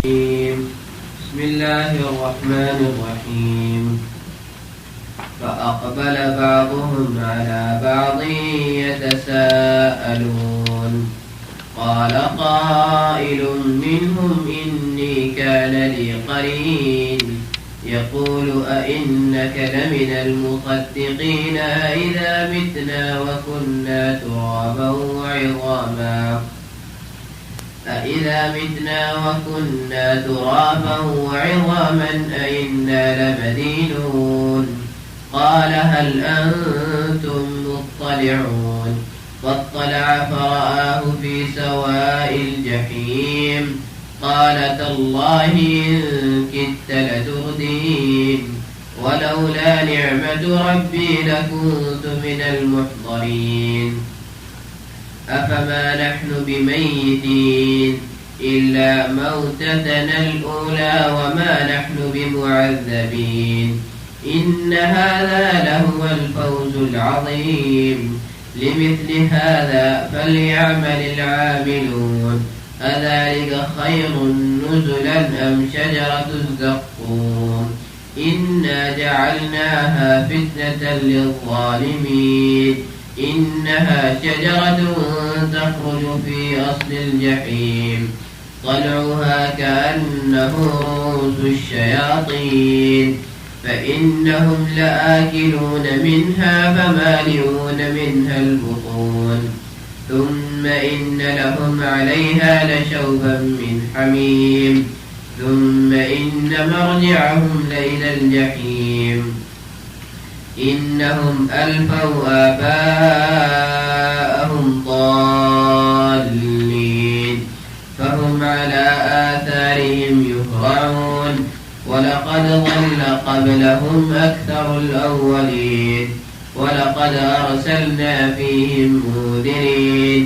بسم الله الرحمن الرحيم فأقبل بعضهم على بعض يتساءلون قال قائل منهم إني كان لي قرين يقول أئنك لمن المصدقين أئذا متنا وكنا ترابا وعظاما أئذا متنا وكنا ترابا وعظاما أئنا لمدينون قال هل أنتم مطلعون فاطلع فرآه في سواء الجحيم قال تالله إن كدت لتردين ولولا نعمة ربي لكنت من المحضرين أفما نحن بميتين إلا موتتنا الأولى وما نحن بمعذبين إن هذا لهو الفوز العظيم لمثل هذا فليعمل العاملون أذلك خير نزلا أم شجرة الزقوم إنا جعلناها فتنة للظالمين إنها شجرة تخرج في أصل الجحيم طلعها كأنه رؤوس الشياطين فإنهم لآكلون منها فمالئون منها البطون ثم إن لهم عليها لشوبا من حميم ثم إن مرجعهم لإلى الجحيم إنهم ألفوا آباءهم ضالين فهم على آثارهم يهرعون ولقد ضل قبلهم أكثر الأولين ولقد أرسلنا فيهم منذرين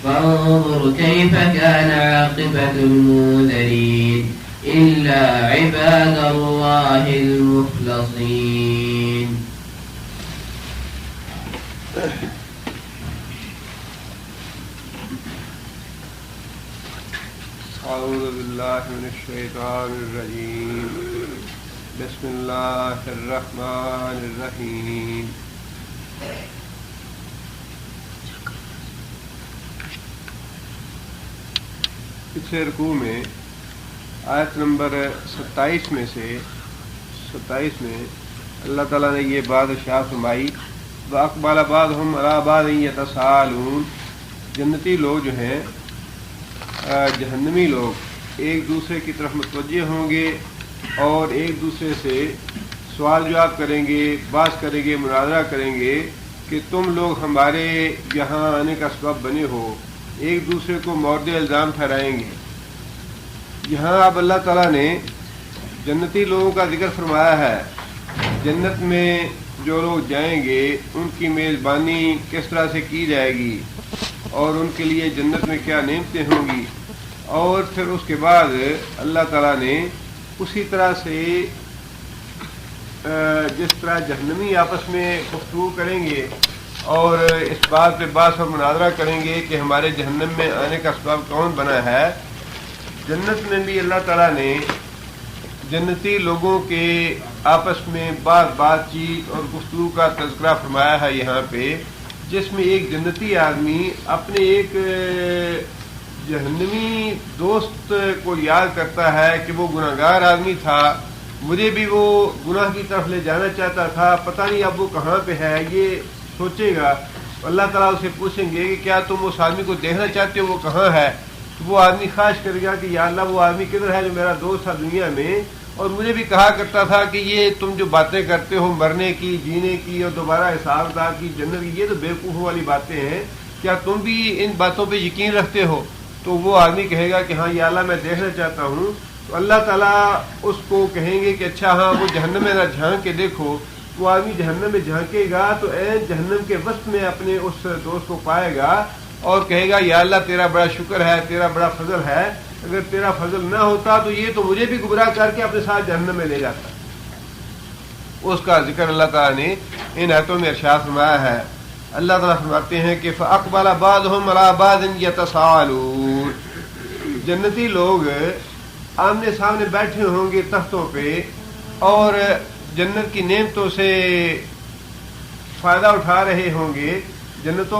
فانظر كيف كان عاقبة المنذرين إلا عباد الله المخلصين. أعوذ بالله من الشيطان الرجيم بسم الله الرحمن الرحيم. پچھلے رکوع میں آیت نمبر 27 میں اللہ تعالیٰ نے یہ بات ارشاد فرمائی وَأَقْبَلَ بَعْضُهُمْ عَلَىٰ بَعْضٍ يَتَسَاءَلُونَ جنتی لوگ جو ہیں جہنمی لوگ ایک دوسرے کی طرف متوجہ ہوں گے اور ایک دوسرے سے سوال جواب کریں گے، بحث کریں گے، مناظرہ کریں گے کہ تم لوگ ہمارے یہاں آنے کا سبب بنے ہو، ایک دوسرے کو مورد الزام ٹھہرائیں گے۔ یہاں اب اللہ تعالیٰ نے جنتی لوگوں کا ذکر فرمایا ہے، جنت میں جو لوگ جائیں گے ان کی میزبانی کس طرح سے کی جائے گی اور ان کے لیے جنت میں کیا نعمتیں ہوں گی، اور پھر اس کے بعد اللہ تعالیٰ نے اسی طرح سے جس طرح جہنمی آپس میں گفتگو کریں گے اور اس بات پہ بحث اور مناظرہ کریں گے کہ ہمارے جہنم میں آنے کا سبب کون بنا ہے، جنت میں بھی اللہ تعالیٰ نے جنتی لوگوں کے آپس میں بات چیت اور گفتگو کا تذکرہ فرمایا ہے یہاں پہ، جس میں ایک جنتی آدمی اپنے ایک جہنمی دوست کو یاد کرتا ہے کہ وہ گناہگار آدمی تھا، مجھے بھی وہ گناہ کی طرف لے جانا چاہتا تھا، پتہ نہیں اب وہ کہاں پہ ہے، یہ سوچے گا۔ اللہ تعالیٰ اسے پوچھیں گے کہ کیا تم اس آدمی کو دیکھنا چاہتے ہو، وہ کہاں ہے؟ تو وہ آدمی خواہش کرے گا کہ یا اللہ وہ آدمی کدھر ہے جو میرا دوست تھا دنیا میں اور مجھے بھی کہا کرتا تھا کہ یہ تم جو باتیں کرتے ہو مرنے کی، جینے کی اور دوبارہ حساب کتاب کی، جنت کی، یہ تو بیوقوفوں والی باتیں ہیں، کیا تم بھی ان باتوں پہ یقین رکھتے ہو؟ تو وہ آدمی کہے گا کہ ہاں یا اللہ میں دیکھنا چاہتا ہوں۔ تو اللہ تعالیٰ اس کو کہیں گے کہ اچھا ہاں وہ جہنم میں جھانک کے دیکھو۔ وہ آدمی جہنم میں جھانکے گا تو عین جہنم کے وسط میں اپنے اس دوست کو پائے گا اور کہے گا یا اللہ تیرا بڑا شکر ہے، تیرا بڑا فضل ہے، اگر تیرا فضل نہ ہوتا تو یہ تو مجھے بھی گمراہ کر کے اپنے ساتھ جہنم میں لے جاتا۔ اس کا ذکر اللہ تعالیٰ نے ان آیتوں میں ارشاد فرمایا ہے۔ اللہ تعالیٰ فرماتے ہیں کہ فَأَقْبَلَ بَعْضُهُمْ عَلَىٰ بَعْضٍ يَتَسَاءَلُونَ جنتی لوگ آمنے سامنے بیٹھے ہوں گے تختوں پہ اور جنت کی نعمتوں سے فائدہ اٹھا رہے ہوں گے، جنت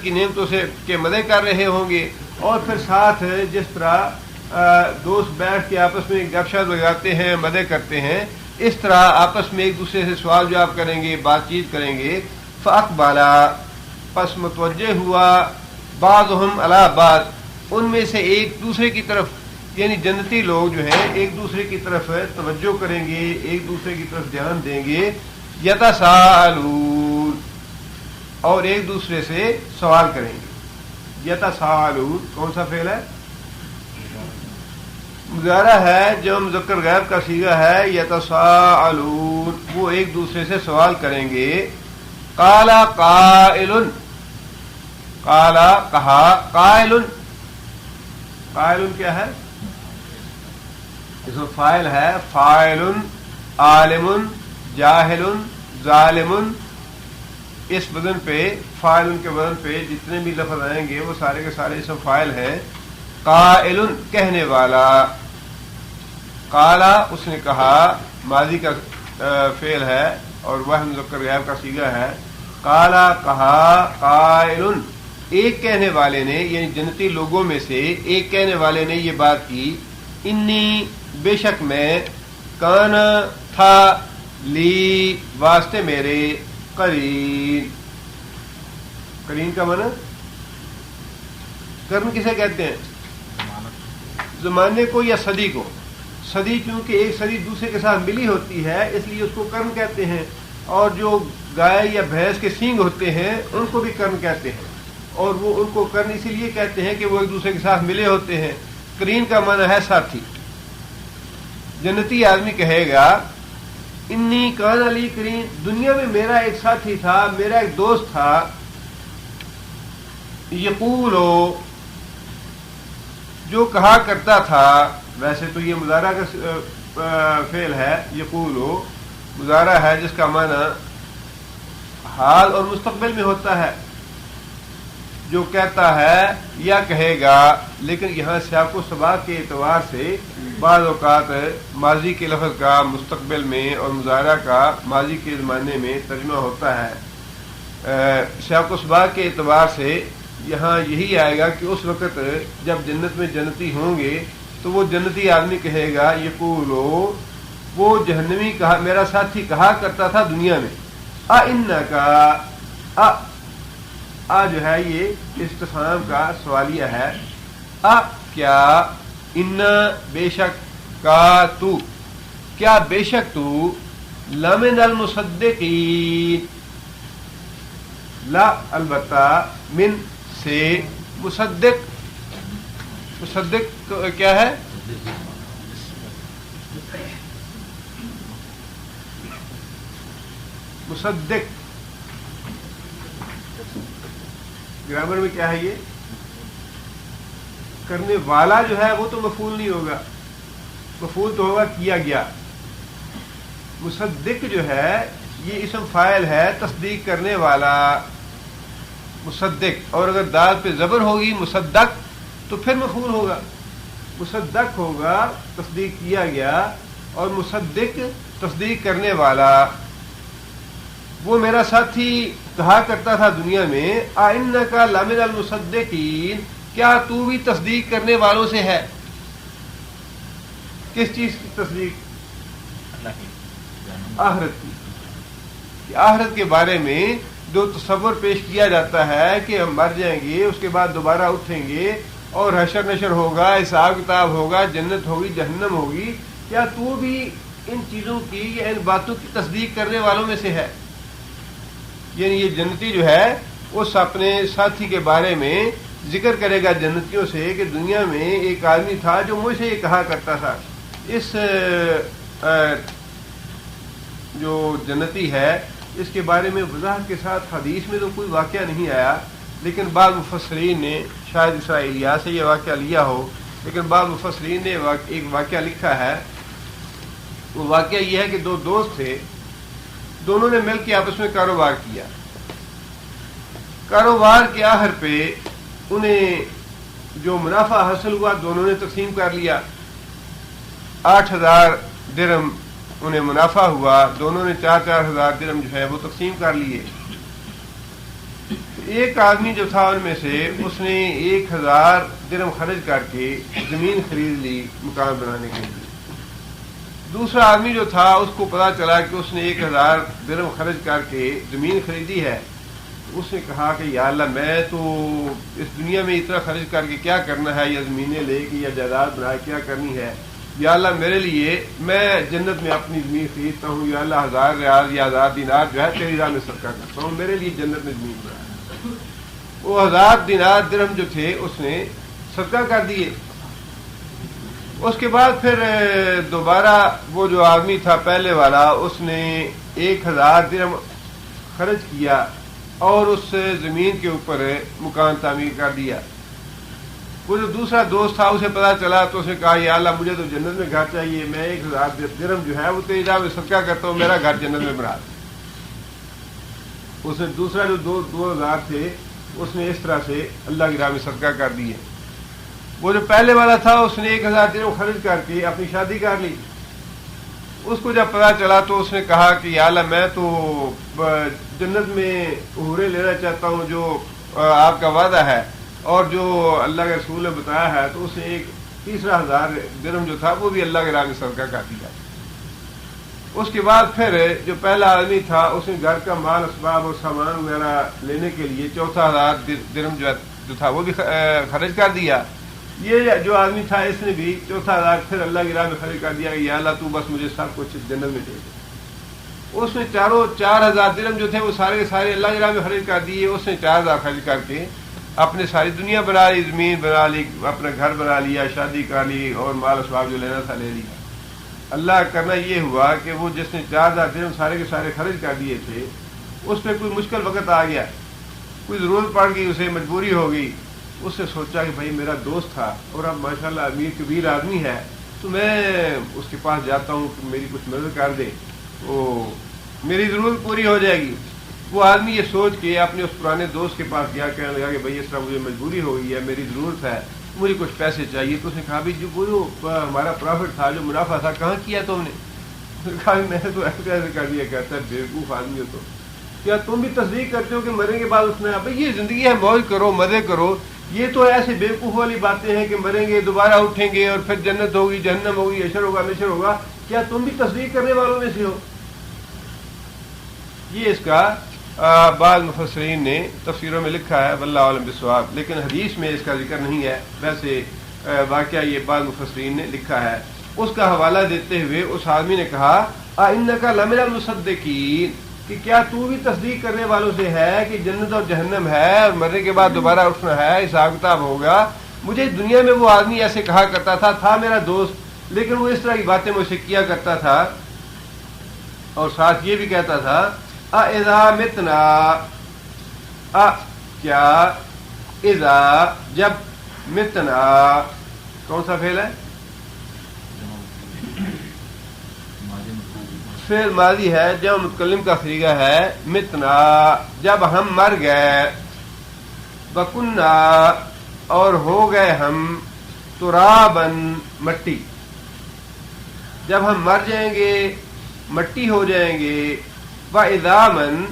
کی نعمتوں سے کے مزے کر رہے ہوں گے، اور پھر ساتھ جس طرح دوست بیٹھ کے آپس میں گپ شپ لگاتے ہیں، مزے کرتے ہیں، اس طرح آپس میں ایک دوسرے سے سوال جواب کریں گے، بات چیت کریں گے۔ فاقبالا، پس متوجہ ہوا، بعضهم علی بعض، ان میں سے ایک دوسرے کی طرف، یعنی جنتی لوگ جو ہیں ایک دوسرے کی طرف توجہ کریں گے، ایک دوسرے کی طرف دھیان دیں گے، یتساءلون، اور ایک دوسرے سے سوال کریں گے۔ یتساءلون کون سا فعل ہے؟ مضارع ہے جو مذکر غائب کا صیغہ ہے، یتساءلون، وہ ایک دوسرے سے سوال کریں گے۔ قال قائل، قال کہا، قائل، قائل کیا ہے؟ اس میں فاعل ہے، فاعل، عالم، جاہل، ظالم، اس وزن پہ، فاعل کے وزن پہ جتنے بھی لفظ آئیں گے وہ سارے کے سارے اسم فاعل ہیں۔ قائل کہنے والا، قالا اس نے کہا، ماضی کا فعل ہے اور وہ مذکر غائب کا صیغہ ہے۔ قالا کہا، قائل ایک کہنے والے نے، یعنی جنتی لوگوں میں سے ایک کہنے والے نے یہ بات کی، انی بے شک میں، کان تھا، لی واسطے میرے، قرین، قرین کا معنی کرن کسے کہتے ہیں؟ زمانے کو یا صدی کو۔ صدی کیونکہ ایک صدی دوسرے کے ساتھ ملی ہوتی ہے اس لیے اس کو کرن کہتے ہیں، اور جو گائے یا بھینس کے سینگ ہوتے ہیں ان کو بھی کرن کہتے ہیں، اور وہ ان کو کرن اسی لیے کہتے ہیں کہ وہ ایک دوسرے کے ساتھ ملے ہوتے ہیں۔ قرین کا معنی ہے ساتھی۔ جنتی آدمی کہے گا، انی کان علی قرین، دنیا میں میرا ایک ساتھی تھا، میرا ایک دوست تھا، یقولو جو کہا کرتا تھا، ویسے تو یہ مضارع کا فعل ہے، یقولو مضارع ہے جس کا معنی حال اور مستقبل میں ہوتا ہے، جو کہتا ہے یا کہے گا، لیکن یہاں سیاق و سباق کے اعتبار سے بعض اوقات ماضی کے لفظ کا مستقبل میں اور مضارع کا ماضی کے زمانے میں ترجمہ ہوتا ہے۔ سیاق و سباق کے اعتبار سے یہاں یہی آئے گا کہ اس وقت جب جنت میں جنتی ہوں گے تو وہ جنتی آدمی کہے گا، یقولو وہ جہنمی کہا، میرا ساتھی کہا کرتا تھا دنیا میں، انکا، آ جو ہے یہ استفہام کا سوالیہ ہے، کیا، ان بے شک، کا تو، کیا بے شک تو، لمن المصدقین، لا البتہ، من سے، مصدق، مصدق کیا ہے؟ مصدق گرامر میں کیا ہے؟ یہ کرنے والا جو ہے وہ تو مفعول نہیں ہوگا، مفعول تو ہوگا کیا گیا۔ مصدق جو ہے یہ اسم فاعل ہے، تصدیق کرنے والا، مصدق، اور اگر دال پہ زبر ہوگی مصدق تو پھر مفعول ہوگا، مصدق ہوگا تصدیق کیا گیا، اور مصدق تصدیق کرنے والا۔ وہ میرا ساتھی کہا کرتا تھا دنیا میں، اِنَّكَ لَمِنَ الْمُصَدِّقِينَ، کیا تو بھی تصدیق کرنے والوں سے ہے؟ کس چیز کی تصدیق؟ آخرت کی، کہ آخرت کے بارے میں جو تصور پیش کیا جاتا ہے کہ ہم مر جائیں گے، اس کے بعد دوبارہ اٹھیں گے اور حشر نشر ہوگا، حساب کتاب ہوگا، جنت ہوگی، جہنم ہوگی، کیا تو بھی ان چیزوں کی یا ان باتوں کی تصدیق کرنے والوں میں سے ہے؟ یعنی یہ جنتی جو ہے اس اپنے ساتھی کے بارے میں ذکر کرے گا جنتیوں سے کہ دنیا میں ایک آدمی تھا جو مجھ سے یہ کہا کرتا تھا۔ اس جو جنتی ہے اس کے بارے میں وضاحت کے ساتھ حدیث میں تو کوئی واقعہ نہیں آیا، لیکن بعض مفسرین نے، شاید اسرائیلیات سے یہ واقعہ لیا ہو، لیکن بعض مفسرین نے ایک واقعہ لکھا ہے۔ وہ واقعہ یہ ہے کہ دو دوست تھے، دونوں نے مل کے آپس میں کاروبار کیا، کاروبار کے آخر پہ انہیں جو منافع حاصل ہوا دونوں نے تقسیم کر لیا، 8,000 درہم انہیں منافع ہوا، دونوں نے 4,000 درہم جو ہے وہ تقسیم کر لیے۔ ایک آدمی جو تھا ان میں سے اس نے 1,000 درہم خرچ کر کے زمین خرید لی مکان بنانے کے لیے۔ دوسرا آدمی جو تھا اس کو پتا چلا کہ اس نے 1,000 درہم خرچ کر کے زمین خریدی ہے، اس نے کہا کہ یا اللہ میں تو اس دنیا میں اتنا خرچ کر کے کیا کرنا ہے، یا زمینیں لے کے یا جائیداد بنا کے کیا کرنی ہے، یا اللہ میرے لیے میں جنت میں اپنی زمین خریدتا ہوں، یا اللہ 1,000 ریال یا 1,000 دینار جو ہے تیری راہ میں صدقہ کرتا ہوں، میرے لیے جنت میں زمین بنا۔ وہ 1,000 دینار درہم جو تھے اس نے صدقہ کر دیے۔ اس کے بعد پھر دوبارہ وہ جو آدمی تھا پہلے والا اس نے 1,000 درہم خرچ کیا اور اس زمین کے اوپر مکان تعمیر کر دیا۔ وہ جو دوسرا دوست تھا اسے پتا چلا تو اس نے کہا یا اللہ مجھے تو جنت میں گھر چاہیے، میں 1,000 درہم جو ہے وہ تیری راہ میں صدقہ کرتا ہوں، میرا گھر جنت میں بنا دے۔ اس نے دوسرا جو 2,000 تھے اس نے اس طرح سے اللہ کی راہ میں صدقہ کر دیے۔ وہ جو پہلے والا تھا اس نے 1,000 درہم خرچ کر کے اپنی شادی کر لی۔ اس کو جب پتا چلا تو اس نے کہا کہ یا اللہ میں تو جنت میں حوریں لینا چاہتا ہوں جو آپ کا وعدہ ہے اور جو اللہ کے رسول نے بتایا ہے، تو اس نے ایک تیسرا 1,000 درہم جو تھا وہ بھی اللہ کے راہ میں صدقہ کر دیا۔ اس کے بعد پھر جو پہلا آدمی تھا اس نے گھر کا مال اسباب اور سامان وغیرہ لینے کے لیے چوتھا 1,000 درہم جو تھا وہ بھی خرچ کر دیا۔ یہ جو آدمی تھا اس نے بھی چوتھا 1,000 پھر اللہ کی راہ میں خرچ کر دیا کہ یا اللہ تو بس مجھے سب کچھ جنت میں دے دے۔ اس نے 4,000 درہم جو تھے وہ سارے کے سارے اللہ کی راہ میں خرچ کر دیے۔ اس نے 4,000 خرچ کر کے اپنے ساری دنیا بنا لی، زمین بنا لی، اپنا گھر بنا لیا، شادی کر لی اور مال اسباب جو لینا تھا لے لیا۔ اللہ کرنا یہ ہوا کہ وہ جس نے 4,000 درہم سارے کے سارے خرچ کر دیے تھے اس پہ کوئی مشکل وقت آ گیا، کوئی ضرورت پڑ گئی، اسے مجبوری ہو گئی۔ اس نے سوچا کہ بھائی میرا دوست تھا اور اب ماشاءاللہ امیر کبیر آدمی ہے تو میں اس کے پاس جاتا ہوں کہ میری کچھ مدد کر دے، وہ میری ضرورت پوری ہو جائے گی۔ وہ آدمی یہ سوچ کے اپنے اس پرانے دوست کے پاس گیا، کہنے لگا کہ بھائی اس طرح مجھے مجبوری ہو گئی ہے، میری ضرورت ہے، مجھے کچھ پیسے چاہیے۔ تو اس نے کہا بھی جو ہمارا پروفٹ تھا، جو منافع تھا، کہاں کیا تم نے؟ اس نے کہا میں نے تو ایسے کر دیا۔ کہتا ہے بیوقوف آدمی ہو تو کیا تم بھی تصدیق کرتے ہو کہ مرنے کے بعد اٹھنا ہے؟ بھائی یہ زندگی ہے، موج کرو، مزے کرو، یہ تو ایسے بیوقوف والی باتیں ہیں کہ مریں گے دوبارہ اٹھیں گے اور پھر جنت ہوگی، جہنم ہوگی، اشر ہوگا، نشر ہوگا، کیا تم بھی تصدیق کرنے والوں میں سے ہو؟ یہ اس کا بعض مفسرین نے تفسیروں میں لکھا ہے، واللہ اعلم بالصواب، لیکن حدیث میں اس کا ذکر نہیں ہے۔ ویسے واقعہ یہ بعض مفسرین نے لکھا ہے۔ اس کا حوالہ دیتے ہوئے اس آدمی نے کہا اِنَّكَ لَمِنَ الْمُصَدِّقِينَ، کہ کیا تو بھی تصدیق کرنے والوں سے ہے کہ جنت اور جہنم ہے اور مرنے کے بعد دوبارہ اٹھنا ہے، حساب کتاب ہوگا؟ مجھے دنیا میں وہ آدمی ایسے کہا کرتا تھا میرا دوست، لیکن وہ اس طرح کی باتیں مجھ سے کیا کرتا تھا اور ساتھ یہ بھی کہتا تھا اِذَا مِتْنَا، کیا اذا جب متنا کون سا فعل ہے؟ فعل ماضی ہے، جب متکلم کا صیغہ ہے متنا، جب ہم مر گئے، وَكُنَّا اور ہو گئے ہم، ترابن مٹی، جب ہم مر جائیں گے مٹی ہو جائیں گے، وَعِظَامًا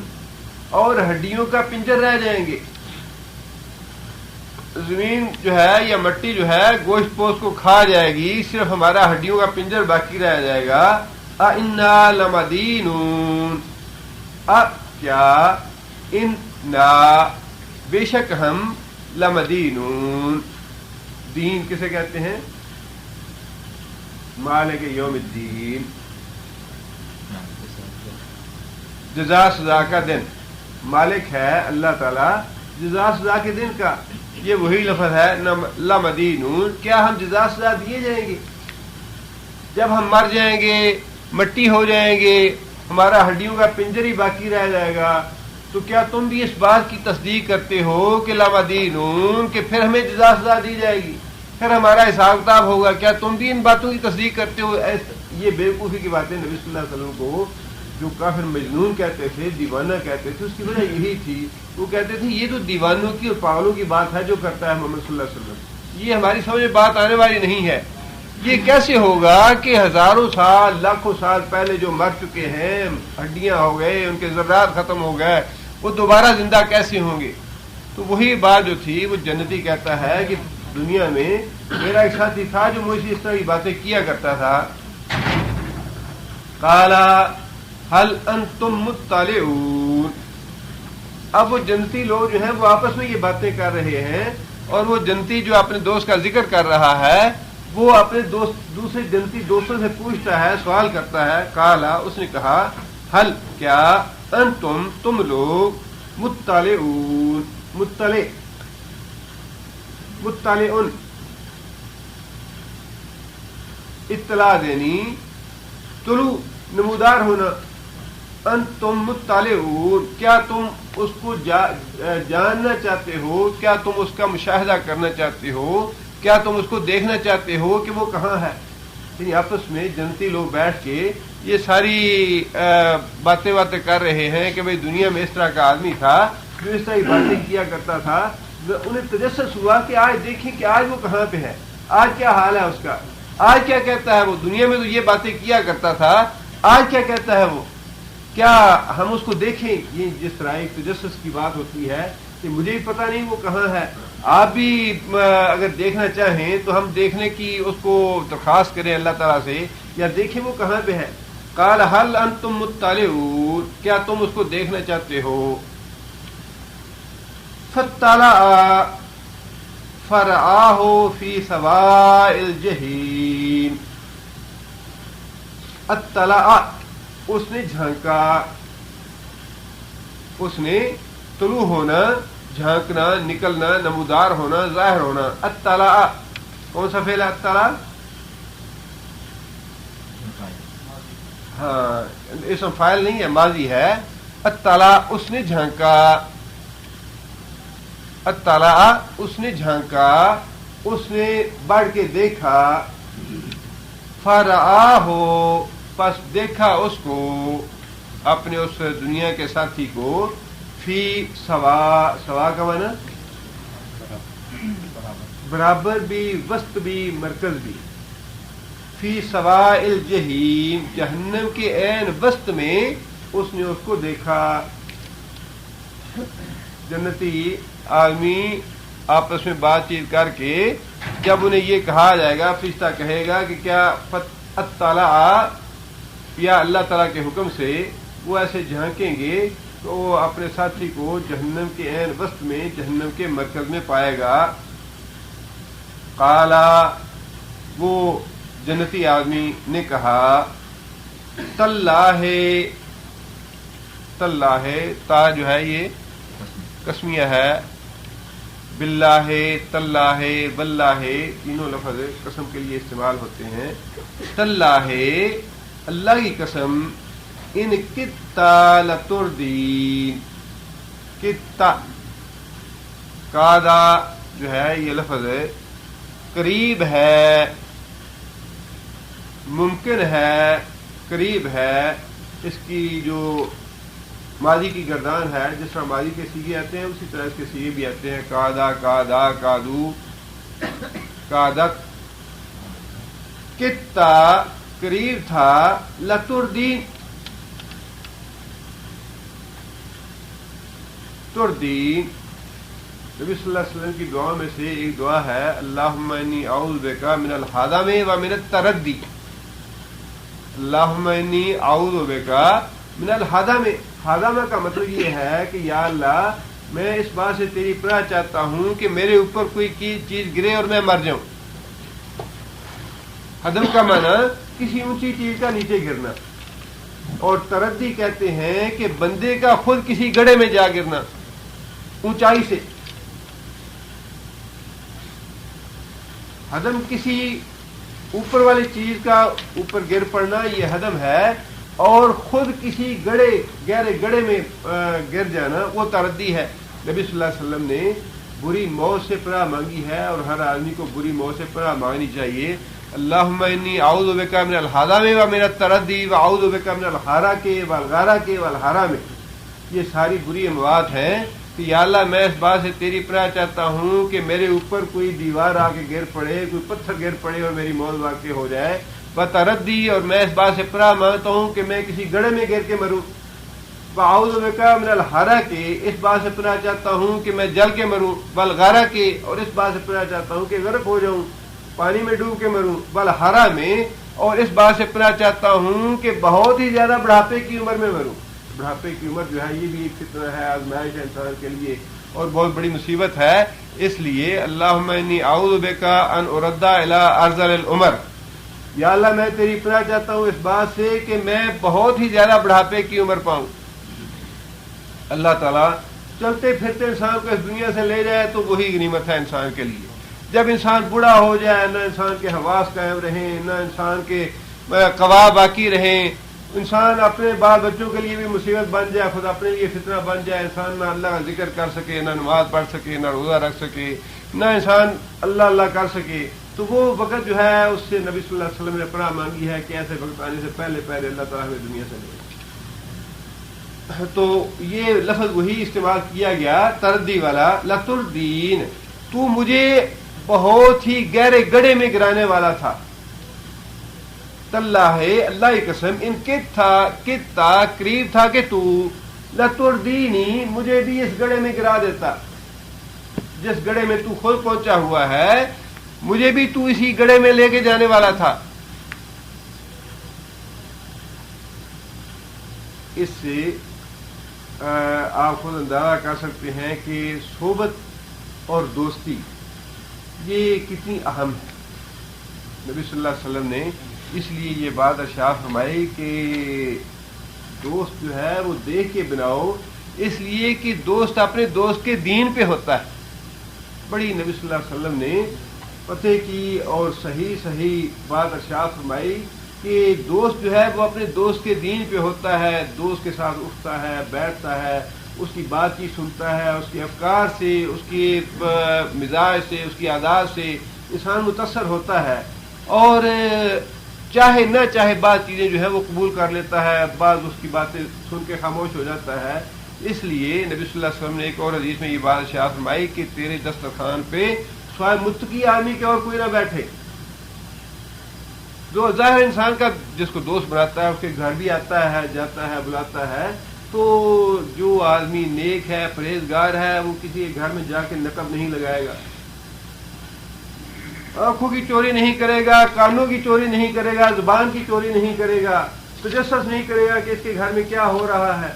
اور ہڈیوں کا پنجر رہ جائیں گے۔ زمین جو ہے یا مٹی جو ہے گوشت پوست کو کھا جائے گی، صرف ہمارا ہڈیوں کا پنجر باقی رہ جائے گا۔ اِنَّا لَمَدِينُونَ، کیا اِنَّا بے شک ہم، لَمَدِينُونَ، دین کسے کہتے ہیں؟ مالک یوم الدین، جزا سزا کا دن، مالک ہے اللہ تعالیٰ جزا سزا کے دن کا۔ یہ وہی لفظ ہے لَمَدِينُونَ، کیا ہم جزا سزا دیے جائیں گے؟ جب ہم مر جائیں گے، مٹی ہو جائیں گے، ہمارا ہڈیوں کا پنجر ہی باقی رہ جائے گا، تو کیا تم بھی اس بات کی تصدیق کرتے ہو کہ لَمَدِينُونَ، کہ پھر ہمیں جزا سزا دی جائے گی، پھر ہمارا حساب کتاب ہوگا؟ کیا تم بھی ان باتوں کی تصدیق کرتے ہو؟ یہ بیوقوفی کی باتیں نبی صلی اللہ علیہ وسلم کو جو کافر مجنون کہتے تھے، دیوانہ کہتے تھے، اس کی وجہ یہی تھی، وہ کہتے تھے یہ تو دیوانوں کی اور پاگلوں کی بات ہے جو کرتا ہے محمد صلی اللہ علیہ وسلم، یہ ہماری سمجھ میں بات آنے والی نہیں ہے۔ یہ کیسے ہوگا کہ ہزاروں سال لاکھوں سال پہلے جو مر چکے ہیں، ہڈیاں ہو گئے، ان کے ذرات ختم ہو گئے، وہ دوبارہ زندہ کیسے ہوں گے؟ تو وہی بات جو تھی، وہ جنتی کہتا ہے کہ دنیا میں میرا ایک ساتھی تھا جو مجھ سے اس طرح کی باتیں کیا کرتا تھا. قالا هل انتم مطلعون. اب وہ جنتی لوگ جو ہیں وہ آپس میں یہ باتیں کر رہے ہیں، اور وہ جنتی جو اپنے دوست کا ذکر کر رہا ہے وہ اپنے دوسرے جنتی دوستوں سے پوچھتا ہے، سوال کرتا ہے. قالا، اس نے کہا، حل، کیا، انتم، تم لوگ، مطلعون، مطلعون، اطلاع دینی، طلوع، نمودار ہونا. انتم مطلعون، کیا تم اس کو جاننا چاہتے ہو؟ کیا تم اس کا مشاہدہ کرنا چاہتے ہو؟ کیا تم اس کو دیکھنا چاہتے ہو کہ وہ کہاں ہے؟ یعنی آپس میں جنتی لوگ بیٹھ کے یہ ساری باتیں کر رہے ہیں کہ بھئی دنیا میں اس طرح کا آدمی تھا جو اس طرح کی باتیں کیا کرتا تھا. انہیں تجسس ہوا کہ آج دیکھیں کہ آج وہ کہاں پہ ہے، آج کیا حال ہے اس کا، آج کیا کہتا ہے وہ. دنیا میں تو یہ باتیں کیا کرتا تھا، آج کیا کہتا ہے وہ، کیا ہم اس کو دیکھیں؟ یہ جس طرح ایک تجسس کی بات ہوتی ہے کہ مجھے بھی پتہ نہیں وہ کہاں ہے، آپ بھی اگر دیکھنا چاہیں تو ہم دیکھنے کی اس کو درخواست کریں اللہ تعالیٰ سے، یا دیکھیں وہ کہاں پہ ہے. قال هل انتم مطلعون، کیا تم اس کو دیکھنا چاہتے ہو؟ فاطلع فرآہ فی سواء الجحیم. اطلع، اس نے جھانکا، اس نے طلوع ہونا، جھانکنا، نکلنا، نمودار ہونا، ظاہر ہونا. اطلع کون سا فعل ہے؟ اطلع، ہاں، اسم فاعل نہیں ہے، ماضی ہے. اطلع، اس نے جھانکا. اطلع، اس نے جھانکا، اس نے بڑھ کے دیکھا. فرآہ، پس دیکھا اس کو، اپنے اس دنیا کے ساتھی کو. فی سوا، سوا کا معنی برابر بھی، وسط بھی، مرکز بھی. فی سواء الجحیم، جہنم کے عین وسط میں اس نے اس کو دیکھا. جنتی آدمی آپس میں بات چیت کر کے جب انہیں یہ کہا جائے گا، فرشتہ کہے گا کہ کیا اطلع، یا اللہ تعالیٰ کے حکم سے وہ ایسے جھانکیں گے تو وہ اپنے ساتھی کو جہنم کے عین وسط میں، جہنم کے مرکز میں پائے گا. قالا، وہ جنتی آدمی نے کہا، تاللہ، تاللہ، تا جو ہے یہ قسمیہ ہے. باللہ، تاللہ، واللہ، تینوں لفظ قسم کے لیے استعمال ہوتے ہیں. تاللہ، اللہ کی قسم، ان کتا لتردین. کتا، کادا جو ہے یہ لفظ ہے، قریب ہے، ممکن ہے، قریب ہے. اس کی جو ماضی کی گردان ہے، جس طرح ماضی کے سیغے آتے ہیں اسی طرح اس کے سیغے بھی آتے ہیں. کادا، کادا، کادو، کادت. کتا، قریب تھا، لتردین، تردین. نبی صلی اللہ علیہ وسلم کی دعا میں سے ایک دعا ہے، اللہم انی اعوذ بک من الحدم ومن التردی. اللہم انی اعوذ بک من الحدم. حدم کا مطلب یہ ہے کہ یا اللہ، میں اس بات سے تیری پناہ چاہتا ہوں کہ میرے اوپر کوئی چیز گرے اور میں مر جاؤں. حدم کا معنی کسی اونچی چیز کا نیچے گرنا، اور تردی کہتے ہیں کہ بندے کا خود کسی گڑھے میں جا گرنا اونچائی سے. حدم کسی اوپر والی چیز کا اوپر گر پڑنا، یہ حدم ہے. اور خود کسی گہرے گڑھے میں گر جانا، وہ تردی ہے. نبی صلی اللہ علیہ وسلم نے بری موت سے پناہ مانگی ہے، اور ہر آدمی کو بری موت سے پناہ مانگنی چاہیے. اللہم انی اعوذ بک من الحدم ومن التردی واعوذ بک من الحرق والغرق والحرم. یہ ساری بری اموات ہیں کہ یا اللہ میں اس بات سے تیری پناہ چاہتا ہوں کہ میرے اوپر کوئی دیوار آ کے گر پڑے، کوئی پتھر گر پڑے اور میری موت واقع ہو جائے، بتردی، اور میں اس بات سے پناہ مانگتا ہوں کہ میں کسی گڑھے میں گر کے مروں، اعوذ بک من الحرق، اس بات سے پناہ چاہتا ہوں کہ میں جل کے مروں، والغرق، اور اس بات سے پناہ چاہتا ہوں کہ غرق ہو جاؤں، پانی میں ڈوب کے مروں، والحرم، اور اس بات سے پناہ چاہتا ہوں کہ بہت ہی زیادہ بڑھاپے کی عمر میں مروں۔ بڑھاپے کی عمر جو ہے یہ بھی ایک فتنہ ہے، آزمائش ہے انسان کے لیے اور بہت بڑی مصیبت ہے۔ اس لیے اللہم انی اعوذ بک ان ارد الی ارذل العمر، یا اللہ میں تیری پناہ چاہتا ہوں اس بات سے کہ میں بہت ہی زیادہ بڑھاپے کی عمر پاؤں۔ اللہ تعالیٰ چلتے پھرتے انسان کو اس دنیا سے لے جائے تو وہی غنیمت ہے انسان کے لیے۔ جب انسان بوڑھا ہو جائے، نہ انسان کے حواس قائم رہیں، نہ انسان کے قوا باقی رہیں، انسان اپنے بال بچوں کے لیے بھی مصیبت بن جائے، خود اپنے لیے فتنہ بن جائے، انسان نہ اللہ کا ذکر کر سکے، نہ نماز پڑھ سکے، نہ روزہ رکھ سکے، نہ انسان اللہ اللہ کر سکے، تو وہ وقت جو ہے اس سے نبی صلی اللہ علیہ وسلم نے پناہ مانگی ہے کہ ایسے وقت آنے سے پہلے پہلے اللہ تعالیٰ ہمیں دنیا سے لے۔ تو یہ لفظ وہی استعمال کیا گیا تردی والا، لتردین، تو مجھے بہت ہی گہرے گڑھے میں گرانے والا تھا، تاللہ ہے اللہ کی قسم، ان کتا قریب تھا کہ تو لتردینی، مجھے بھی اس گڑھے میں گرا دیتا، جس گڑھے میں تو خود پہنچا ہوا ہے مجھے بھی تو اسی گڑھے میں لے کے جانے والا تھا۔ اس سے آپ خود اندازہ کر سکتے ہیں کہ صحبت اور دوستی یہ کتنی اہم ہے۔ نبی صلی اللہ علیہ وسلم نے اس لیے یہ بات ارشاد فرمائی کہ دوست جو ہے وہ دیکھ کے بناؤ، اس لیے کہ دوست اپنے دوست کے دین پہ ہوتا ہے۔ بڑی نبی صلی اللہ علیہ وسلم نے پتے کی اور صحیح بات ارشاد فرمائی کہ دوست جو ہے وہ اپنے دوست کے دین پہ ہوتا ہے، دوست کے ساتھ اٹھتا ہے، بیٹھتا ہے، اس کی بات چیت سنتا ہے، اس کے افکار سے، اس کے مزاج سے، اس کی عادات سے انسان متاثر ہوتا ہے، اور چاہے نہ چاہے بعض چیزیں جو ہے وہ قبول کر لیتا ہے، بعض اس کی باتیں سن کے خاموش ہو جاتا ہے۔ اس لیے نبی صلی اللہ علیہ وسلم نے ایک اور حدیث میں یہ بات ارشاد فرمائی کہ تیرے دسترخوان پہ سوائے متقی آدمی کے اور کوئی نہ بیٹھے۔ جو ظاہر انسان کا جس کو دوست بناتا ہے اس کے گھر بھی آتا ہے، جاتا ہے، بلاتا ہے، تو جو آدمی نیک ہے، پرہیزگار ہے، وہ کسی کے گھر میں جا کے نقب نہیں لگائے گا، آنکھوں کی چوری نہیں کرے گا، کانوں کی چوری نہیں کرے گا، زبان کی چوری نہیں کرے گا، تجسس نہیں کرے گا کہ اس کے گھر میں کیا ہو رہا ہے،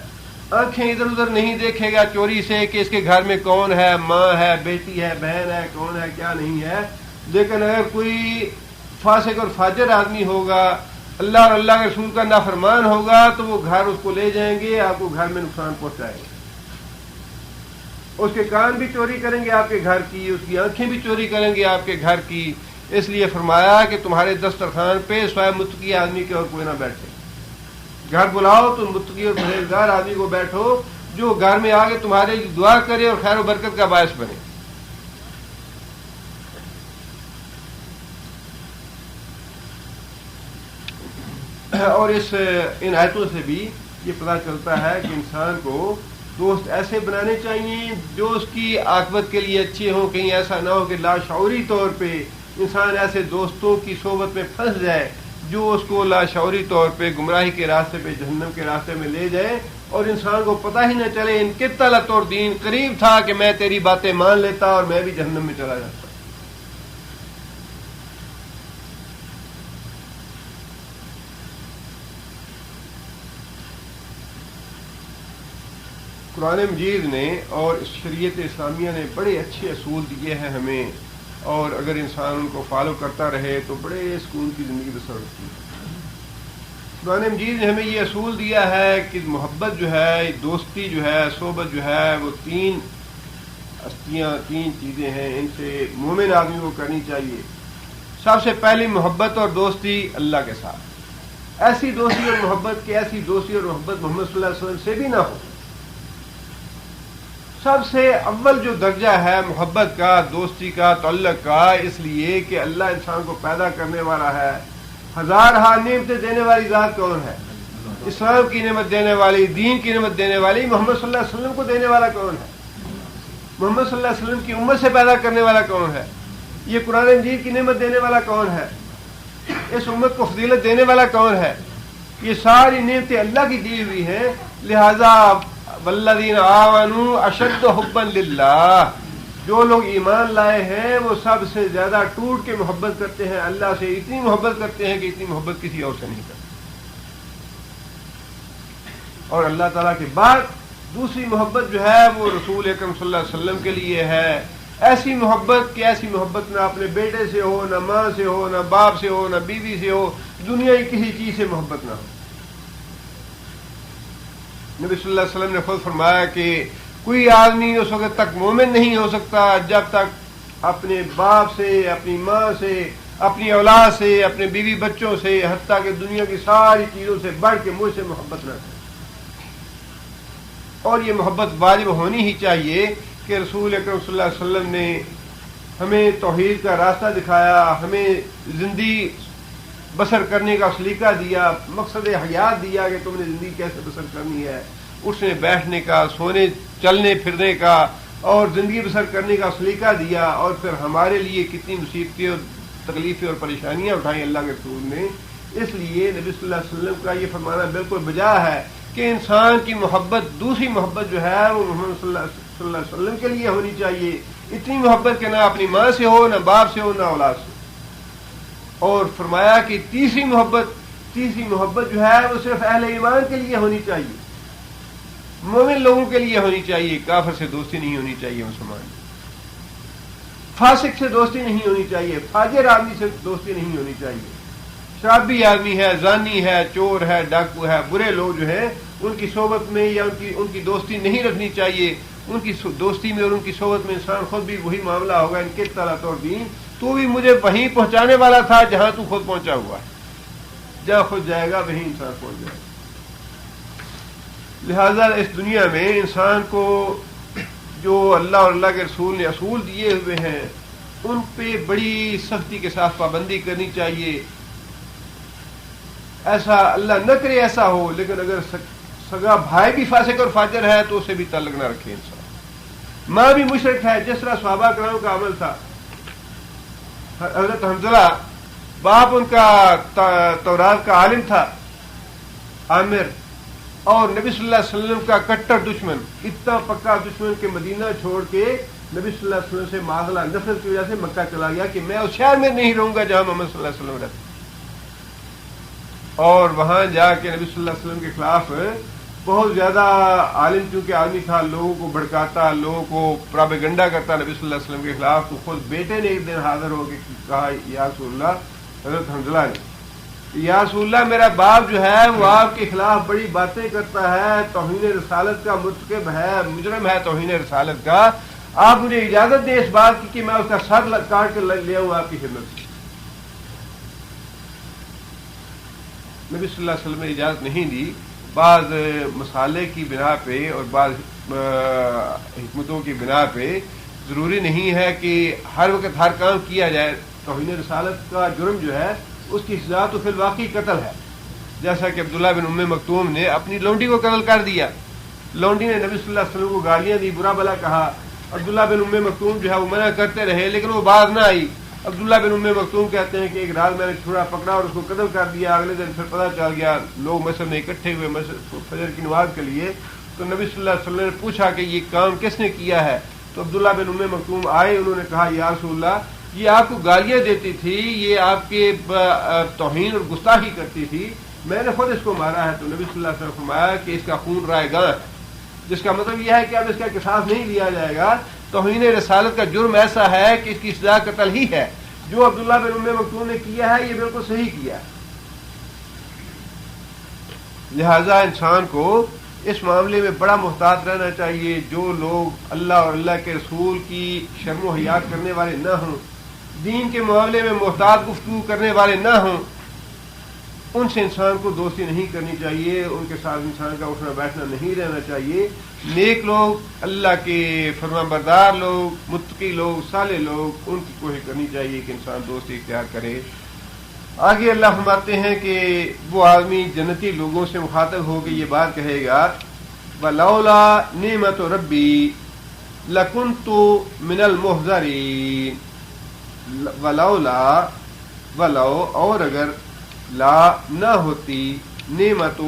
آنکھیں ادھر ادھر نہیں دیکھے گا چوری سے کہ اس کے گھر میں کون ہے، ماں ہے، بیٹی ہے، بہن ہے، کون ہے، کیا نہیں ہے۔ لیکن اگر کوئی فاسق اور فاجر آدمی ہوگا، اللہ اور اللہ کے رسول کا نافرمان ہوگا، تو وہ گھر اس کو لے جائیں گے، آپ کو گھر میں نقصان پہنچائیں گے۔ اس کے کان بھی چوری کریں گے آپ کے گھر کی، اس کی آنکھیں بھی چوری کریں گے آپ کے گھر کی۔ اس لیے فرمایا کہ تمہارے دسترخوان پہ سوائے متقی آدمی کے اور کوئی نہ بیٹھے۔ گھر بلاؤ تو متقی اور پرہیزگار آدمی کو بیٹھو، جو گھر میں آگے تمہارے لیے دعا کرے اور خیر و برکت کا باعث بنے۔ اور ان آیتوں سے بھی یہ پتہ چلتا ہے کہ انسان کو دوست ایسے بنانے چاہیے جو اس کی عاقبت کے لیے اچھے ہوں، کہیں ایسا نہ ہو کہ لاشعوری طور پہ انسان ایسے دوستوں کی صحبت میں پھنس جائے جو اس کو لاشعوری طور پہ گمراہی کے راستے پہ، جہنم کے راستے میں لے جائے، اور انسان کو پتہ ہی نہ چلے ان کے طلت اور دین قریب تھا کہ میں تیری باتیں مان لیتا اور میں بھی جہنم میں چلا جاتا۔ قرآن مجید نے اور شریعت اسلامیہ نے بڑے اچھے اصول دیے ہیں ہمیں، اور اگر انسان ان کو فالو کرتا رہے تو بڑے سکون کی زندگی بسر ہوتی ہے۔ قرآن مجید نے ہمیں یہ اصول دیا ہے کہ محبت جو ہے، دوستی جو ہے، صحبت جو ہے، وہ تین چیزیں ہیں، ان سے مومن آدمی کو کرنی چاہیے۔ سب سے پہلی محبت اور دوستی اللہ کے ساتھ، ایسی دوستی اور محبت کہ ایسی دوستی اور محبت محمد صلی اللہ علیہ وسلم سے بھی نہ ہو۔ سب سے اول جو درجہ ہے محبت کا، دوستی کا، تعلق کا، اس لیے کہ اللہ انسان کو پیدا کرنے والا ہے، ہزارہا نعمتیں دینے والی ذات کون ہے؟ اسلام کی نعمت دینے والی، دین کی نعمت دینے والی، محمد صلی اللہ علیہ وسلم کو دینے والا کون ہے؟ محمد صلی اللہ علیہ وسلم کی امت سے پیدا کرنے والا کون ہے؟ یہ قرآن مجید کی نعمت دینے والا کون ہے؟ اس امت کو فضیلت دینے والا کون ہے؟ یہ ساری نعمتیں اللہ کی دی ہوئی ہیں. لہذا والذین آمنوا اشد حبا للہ، جو لوگ ایمان لائے ہیں وہ سب سے زیادہ ٹوٹ کے محبت کرتے ہیں اللہ سے، اتنی محبت کرتے ہیں کہ اتنی محبت کسی اور سے نہیں کرتے. اور اللہ تعالیٰ کے بعد دوسری محبت جو ہے وہ رسول اکرم صلی اللہ علیہ وسلم کے لیے ہے. ایسی محبت کہ ایسی محبت نہ اپنے بیٹے سے ہو، نہ ماں سے ہو، نہ باپ سے ہو، نہ بیوی سے ہو، دنیا کی کسی چیز سے محبت نہ ہو. نبی صلی اللہ علیہ وسلم نے خود فرمایا کہ کوئی آدمی اس وقت تک مومن نہیں ہو سکتا جب تک اپنے باپ سے، اپنی ماں سے، اپنی اولاد سے، اپنے بیوی بچوں سے، حتیٰ کہ دنیا کی ساری چیزوں سے بڑھ کے مجھ سے محبت نہ کرے. اور یہ محبت واجب ہونی ہی چاہیے کہ رسول اکرم صلی اللہ علیہ وسلم نے ہمیں توحید کا راستہ دکھایا، ہمیں زندگی بسر کرنے کا سلیقہ دیا، مقصد حیات دیا کہ تم نے زندگی کیسے بسر کرنی ہے، اٹھنے بیٹھنے کا، سونے چلنے پھرنے کا اور زندگی بسر کرنے کا سلیقہ دیا. اور پھر ہمارے لیے کتنی مصیبتیں اور تکلیفیں اور پریشانیاں اٹھائیں اللہ کے رسول نے. اس لیے نبی صلی اللہ علیہ وسلم کا یہ فرمانا بالکل بجا ہے کہ انسان کی محبت، دوسری محبت جو ہے وہ محمد صلی اللہ علیہ وسلم کے لیے ہونی چاہیے. اتنی محبت کہ نہ اپنی ماں سے ہو، نہ باپ سے ہو، نہ اولاد سے. اور فرمایا کہ تیسری محبت جو ہے وہ صرف اہل ایمان کے لیے ہونی چاہیے، مومن لوگوں کے لیے ہونی چاہیے. کافر سے دوستی نہیں ہونی چاہیے، مسلمان فاسق سے دوستی نہیں ہونی چاہیے، فاجر آدمی سے دوستی نہیں ہونی چاہیے. شرابی آدمی ہے، زانی ہے، چور ہے، ڈاکو ہے، برے لوگ جو ہیں ان کی صحبت میں یا ان کی دوستی نہیں رکھنی چاہیے. ان کی دوستی میں اور ان کی صحبت میں انسان خود بھی وہی معاملہ ہوگا ان کے طرح طور دین تو بھی مجھے وہیں پہنچانے والا تھا جہاں تو خود پہنچا ہوا ہے، جہاں خود جائے گا وہیں انسان پہنچ جائے گا. لہذا اس دنیا میں انسان کو جو اللہ اور اللہ کے رسول نے اصول دیے ہوئے ہیں ان پہ بڑی سختی کے ساتھ پابندی کرنی چاہیے. ایسا اللہ نہ کرے ایسا ہو، لیکن اگر سگا بھائی بھی فاسق اور فاجر ہے تو اسے بھی تعلق نہ رکھے انسان. ماں بھی مشرک ہے، جس طرح صحابہ کرام کا عمل تھا. حضرت حنظلہ باپ ان کا تورات کا عالم تھا عامر، اور نبی صلی اللہ علیہ وسلم کا کٹر دشمن، اتنا پکا دشمن کہ مدینہ چھوڑ کے نبی صلی اللہ علیہ وسلم سے معاملہ نفرت کی وجہ سے مکہ چلا گیا کہ میں اس شہر میں نہیں رہوں گا جہاں محمد صلی اللہ علیہ وسلم رہتے. اور وہاں جا کے نبی صلی اللہ علیہ وسلم کے خلاف بہت زیادہ عالم چونکہ آدمی تھا، لوگوں کو بھڑکاتا، لوگوں کو پراپیگنڈا کرتا نبی صلی اللہ علیہ وسلم کے خلاف. تو خود بیٹے نے ایک دن حاضر ہو کے کہا یا رسول اللہ، حضرت حنظلہ نے، یا رسول اللہ میرا باپ جو ہے وہ آپ کے خلاف بڑی باتیں کرتا ہے، توہین رسالت کا مرتکب ہے، مجرم ہے توہین رسالت کا. آپ مجھے اجازت دیں اس بات کی کہ میں اس کا سر کاٹ کے لے آؤں آپ کی خدمت سے. نبی صلی اللہ علیہ وسلم نے اجازت نہیں دی. بعض مسالے کی بنا پہ اور بعض حکمتوں کی بنا پہ ضروری نہیں ہے کہ ہر وقت ہر کام کیا جائے. توہین رسالت کا جرم جو ہے اس کی سزا تو پھر واقعی قتل ہے، جیسا کہ عبداللہ بن ام مکتوم نے اپنی لونڈی کو قتل کر دیا. لونڈی نے نبی صلی اللہ علیہ وسلم کو گالیاں دی، برا بھلا کہا. عبداللہ بن ام مکتوم جو ہے وہ منع کرتے رہے لیکن وہ باز نہ آئی. عبداللہ بن ام مکتوم کہتے ہیں کہ ایک رات میں نے چھڑا پکڑا اور اس کو قتل کر دیا. اگلے دن پھر پتہ چل گیا، لوگ مسجد میں اکٹھے ہوئے فجر کی نماز کے لیے، تو نبی صلی اللہ علیہ وسلم نے پوچھا کہ یہ کام کس نے کیا ہے. تو عبداللہ بن ام مکتوم آئے، انہوں نے کہا یا رسول اللہ یہ آپ کو گالیاں دیتی تھی، یہ آپ کے توہین اور گستاخی کرتی تھی، میں نے خود اس کو مارا ہے. تو نبی صلی اللہ علیہ وسلم نے فرمایا کہ اس کا خون رائے گاں ہے، جس کا مطلب یہ ہے کہ اب اس کا قصاص نہیں لیا جائے گا. توہین رسالت کا جرم ایسا ہے کہ اس کی سزا قتل ہی ہے. جو عبداللہ بن ام مکتوم نے کیا ہے یہ بالکل صحیح کیا ہے. لہذا انسان کو اس معاملے میں بڑا محتاط رہنا چاہیے. جو لوگ اللہ اور اللہ کے رسول کی شرم و حیات کرنے والے نہ ہوں، دین کے معاملے میں محتاط گفتگو کرنے والے نہ ہوں، ان سے انسان کو دوستی نہیں کرنی چاہیے، ان کے ساتھ انسان کا اٹھنا بیٹھنا نہیں رہنا چاہیے. نیک لوگ، اللہ کے فرمان بردار لوگ، متقی لوگ، صالح لوگ، ان کی کوشش کرنی چاہیے کہ انسان دوستی اختیار کرے. آگے اللہ فرماتے ہیں کہ وہ آدمی جنتی لوگوں سے مخاطب ہو کے یہ بات کہے گا، وَلَوْلَا نِعْمَةُ رَبِّي، لکنتو من المحضرین، ولو اور اگر لا نہ ہوتی نعمت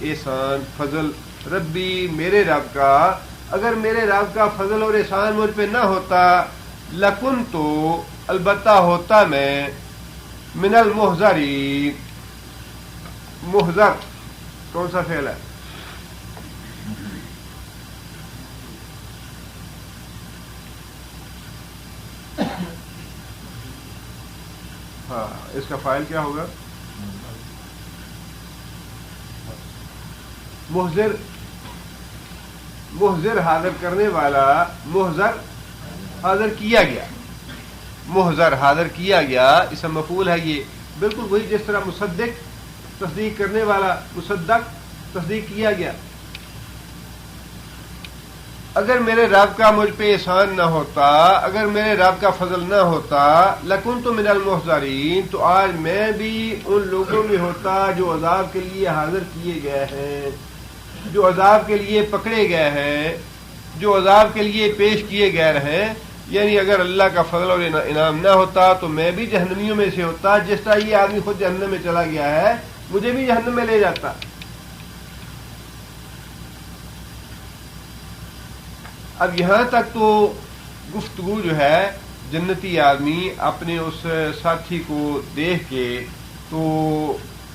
احسان فضل ربی میرے رب کا، اگر میرے رب کا فضل اور احسان مجھ پہ نہ ہوتا، لکنتو البتہ ہوتا میں من المحضرین، محضر کون سا فعل ہے؟ ہاں، اس کا فاعل کیا ہوگا؟ محضر حاضر کرنے والا، محضر حاضر کیا گیا، محضر حاضر کیا گیا اسم مفعول ہے یہ، بالکل وہی جس طرح مصدق تصدیق کرنے والا، مصدق تصدیق کیا گیا۔ اگر میرے رب کا مجھ پہ احسان نہ ہوتا، اگر میرے رب کا فضل نہ ہوتا، لکنت من المحضرین، تو آج میں بھی ان لوگوں میں ہوتا جو عذاب کے لیے حاضر کیے گئے ہیں، جو عذاب کے لیے پکڑے گئے ہیں، جو عذاب کے لیے پیش کیے گئے ہیں۔ یعنی اگر اللہ کا فضل اور انعام نہ ہوتا تو میں بھی جہنمیوں میں سے ہوتا، جس طرح یہ آدمی خود جہنم میں چلا گیا ہے مجھے بھی جہنم میں لے جاتا۔ اب یہاں تک تو گفتگو جو ہے جنتی آدمی اپنے اس ساتھی کو دیکھ کے تو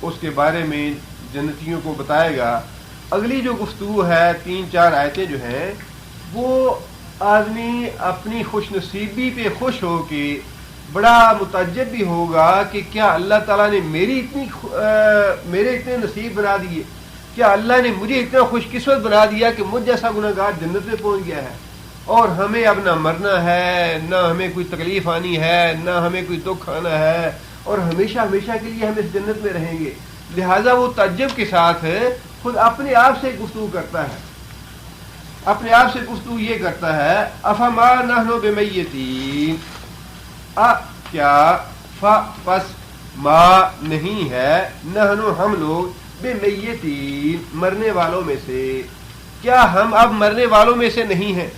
اس کے بارے میں جنتیوں کو بتائے گا۔ اگلی جو گفتگو ہے 3-4 آیتیں جو ہیں، وہ آدمی اپنی خوش نصیبی پہ خوش ہو کے بڑا متعجب بھی ہوگا کہ کیا اللہ تعالیٰ نے میرے اتنے نصیب بنا دیے، کیا اللہ نے مجھے اتنا خوش قسمت بنا دیا کہ مجھ جیسا گنہگار جنت میں پہنچ گیا ہے، اور ہمیں اب نہ مرنا ہے، نہ ہمیں کوئی تکلیف آنی ہے، نہ ہمیں کوئی دکھ آنا ہے، اور ہمیشہ ہمیشہ کے لیے ہم اس جنت میں رہیں گے۔ لہٰذا وہ تعجب کے ساتھ خود اپنے آپ سے گفتگو کرتا ہے، اپنے آپ سے گفتگو یہ کرتا ہے، افما نحن بمیتین، کیا پس ما نہیں ہے، نحن ہم لوگ بمیتین مرنے والوں میں سے، کیا ہم اب مرنے والوں میں سے نہیں ہیں؟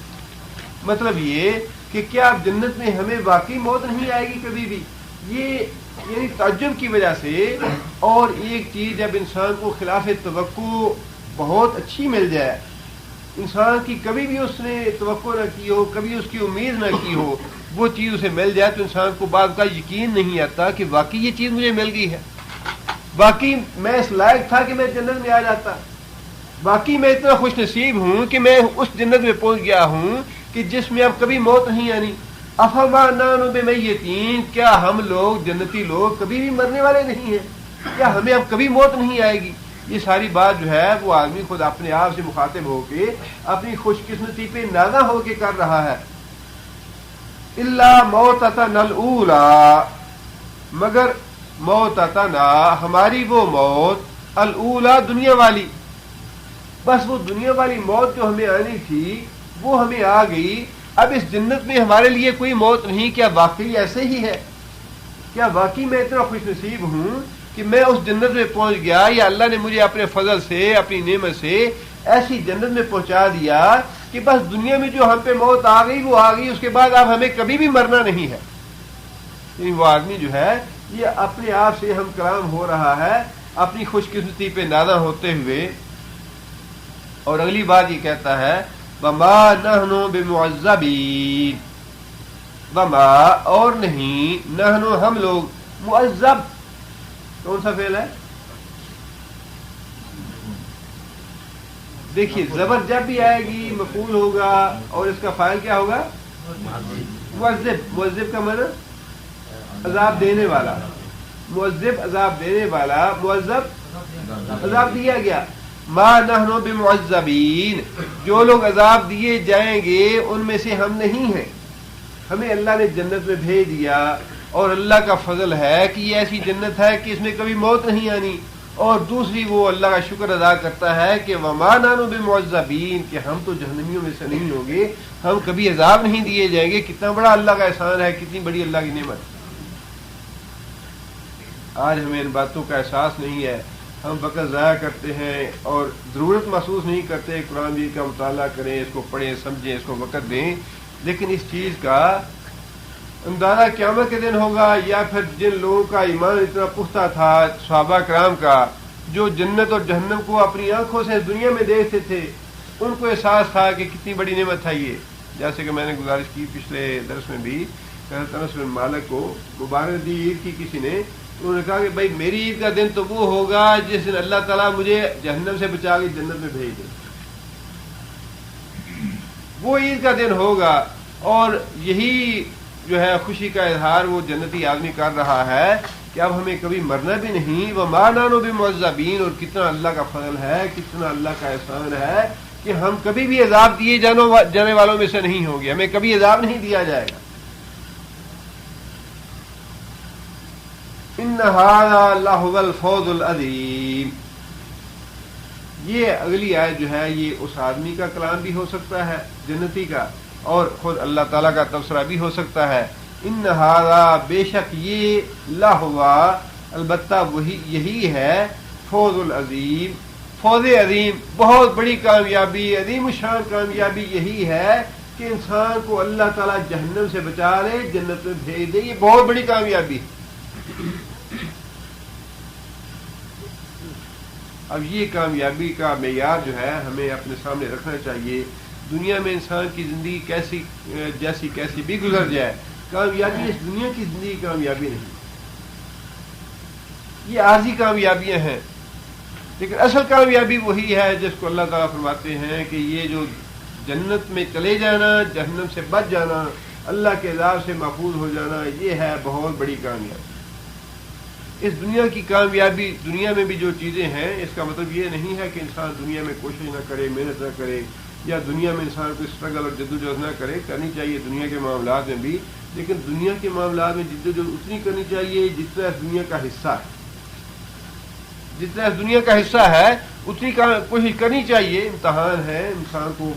مطلب یہ کہ کیا اب جنت میں ہمیں واقعی موت نہیں آئے گی کبھی بھی؟ یہ یعنی تعجب کی وجہ سے۔ اور ایک چیز جب انسان کو خلاف توقع بہت اچھی مل جائے، انسان کی کبھی بھی اس نے توقع نہ کی ہو، کبھی اس کی امید نہ کی ہو، وہ چیز اسے مل جائے تو انسان کو بعد کا یقین نہیں آتا کہ واقعی یہ چیز مجھے مل گئی ہے، واقعی میں اس لائق تھا کہ میں جنت میں آ جاتا، واقعی میں اتنا خوش نصیب ہوں کہ میں اس جنت میں پہنچ گیا ہوں کہ جس میں اب کبھی موت نہیں آنی۔ افما نحن بمیتین، کیا ہم لوگ جنتی لوگ کبھی بھی مرنے والے نہیں ہیں؟ کیا ہمیں اب کبھی موت نہیں آئے گی؟ یہ ساری بات جو ہے وہ آدمی خود اپنے آپ سے مخاطب ہو کے اپنی خوش قسمتی پہ نازا ہو کے کر رہا ہے۔ الا موتتنا الاولی، مگر موتتنا ہماری وہ موت، الاولی دنیا والی، بس وہ دنیا والی موت جو ہمیں آنی تھی وہ ہمیں آ گئی، اب اس جنت میں ہمارے لیے کوئی موت نہیں۔ کیا واقعی ایسے ہی ہے؟ کیا واقعی میں اتنا خوش نصیب ہوں کہ میں اس جنت میں پہنچ گیا، یا اللہ نے مجھے اپنے فضل سے، اپنی نعمت سے ایسی جنت میں پہنچا دیا کہ بس دنیا میں جو ہم پہ موت آ گئی وہ آ گئی، اس کے بعد اب ہمیں کبھی بھی مرنا نہیں ہے۔ یعنی وہ آدمی جو ہے یہ اپنے آپ سے ہم کلام ہو رہا ہے اپنی خوش قسمتی پہ نازا ہوتے ہوئے۔ اور اگلی بات یہ کہتا ہے وما نحن بمعذبین، وما اور نہیں، نحن ہم لوگ، معذب کون سا فعل ہے؟ دیکھیے زبر جب بھی آئے گی مفعول ہوگا، اور اس کا فاعل کیا ہوگا؟ معذب۔ معذب کا معنی عذاب دینے والا، معذب عذاب دینے والا، معذب عذاب دیا گیا۔ ما نحن بمعذبین، جو لوگ عذاب دیے جائیں گے ان میں سے ہم نہیں ہیں۔ ہمیں اللہ نے جنت میں بھیج دیا، اور اللہ کا فضل ہے کہ یہ ایسی جنت ہے کہ اس میں کبھی موت نہیں آنی، اور دوسری وہ اللہ کا شکر ادا کرتا ہے کہ وما نحن بمعذبین، کہ ہم تو جہنمیوں میں سے نہیں ہوں گے، ہم کبھی عذاب نہیں دیے جائیں گے۔ کتنا بڑا اللہ کا احسان ہے، کتنی بڑی اللہ کی نعمت۔ آج ہمیں ان باتوں کا احساس نہیں ہے، ہم وقت ضائع کرتے ہیں اور ضرورت محسوس نہیں کرتے قرآن مجید کا مطالعہ کریں، اس کو پڑھیں، سمجھیں، اس کو وقت دیں، لیکن اس چیز کا اندازہ قیامت کے دن ہوگا، یا پھر جن لوگوں کا ایمان اتنا پختہ تھا صحابہ کرام کا، جو جنت اور جہنم کو اپنی آنکھوں سے دنیا میں دیکھتے تھے، ان کو احساس تھا کہ کتنی بڑی نعمت تھا یہ. جیسے کہ میں نے گزارش کی پچھلے درس میں بھی، انس بن مالک کو مبارک دی عید کی کسی نے، انہوں نے کہا کہ بھائی میری عید کا دن تو وہ ہوگا جس دن اللہ تعالیٰ مجھے جہنم سے بچا کے جنت میں بھیج دے، وہ عید کا دن ہوگا. اور یہی جو ہے خوشی کا اظہار وہ جنتی آدمی کر رہا ہے کہ اب ہمیں کبھی مرنا بھی نہیں. وما نحن بمعذبین، اور کتنا اللہ کا فضل ہے، کتنا اللہ کا احسان ہے کہ ہم کبھی بھی عذاب دیے جانے والوں میں سے نہیں ہوں گے، ہمیں کبھی عذاب نہیں دیا جائے گا. ان ھذا لہو الفوز العظیم. یہ اگلی آیت جو ہے یہ اس آدمی کا کلام بھی ہو سکتا ہے جنتی کا، اور خود اللہ تعالیٰ کا تبصرہ بھی ہو سکتا ہے. ان ھذا، بے شک یہ، لہوا، البتہ وہی یہی ہے، فوز العظیم، فوز عظیم، بہت بڑی کامیابی، عظیم الشان کامیابی یہی ہے کہ انسان کو اللہ تعالیٰ جہنم سے بچا لے، جنت میں بھیج دے. یہ بہت بڑی کامیابی. اب یہ کامیابی کا معیار جو ہے ہمیں اپنے سامنے رکھنا چاہیے. دنیا میں انسان کی زندگی کیسی بھی گزر جائے، کامیابی اس دنیا کی زندگی کامیابی نہیں، یہ عارضی کامیابیاں ہیں. لیکن اصل کامیابی وہی ہے جس کو اللہ تعالیٰ فرماتے ہیں کہ یہ جو جنت میں چلے جانا، جہنم سے بچ جانا، اللہ کے عذاب سے محفوظ ہو جانا، یہ ہے بہت بڑی کامیابی. اس دنیا کی کامیابی، دنیا میں بھی جو چیزیں ہیں، اس کا مطلب یہ نہیں ہے کہ انسان دنیا میں کوشش نہ کرے، محنت نہ کرے، یا دنیا میں انسان کو اسٹرگل اور جدوجہد نہ کرے. کرنی چاہیے دنیا کے معاملات میں بھی، لیکن دنیا کے معاملات میں جدوجہد اتنی کرنی چاہیے جتنا اس دنیا کا حصہ ہے. جتنا اس دنیا کا حصہ ہے اتنی کوشش کرنی چاہیے. امتحان ہے، انسان کو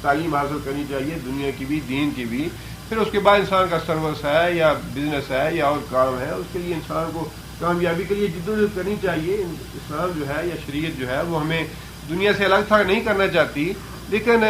تعلیم حاصل کرنی چاہیے، دنیا کی بھی، دین کی بھی. پھر اس کے بعد انسان کا سروس ہے یا بزنس ہے یا اور کام ہے، اس کے لیے انسان کو کامیابی کے لیے جدوجہد کرنی چاہیے. اسلام جو ہے یا شریعت جو ہے وہ ہمیں دنیا سے الگ تھلگ نہیں کرنا چاہتی، لیکن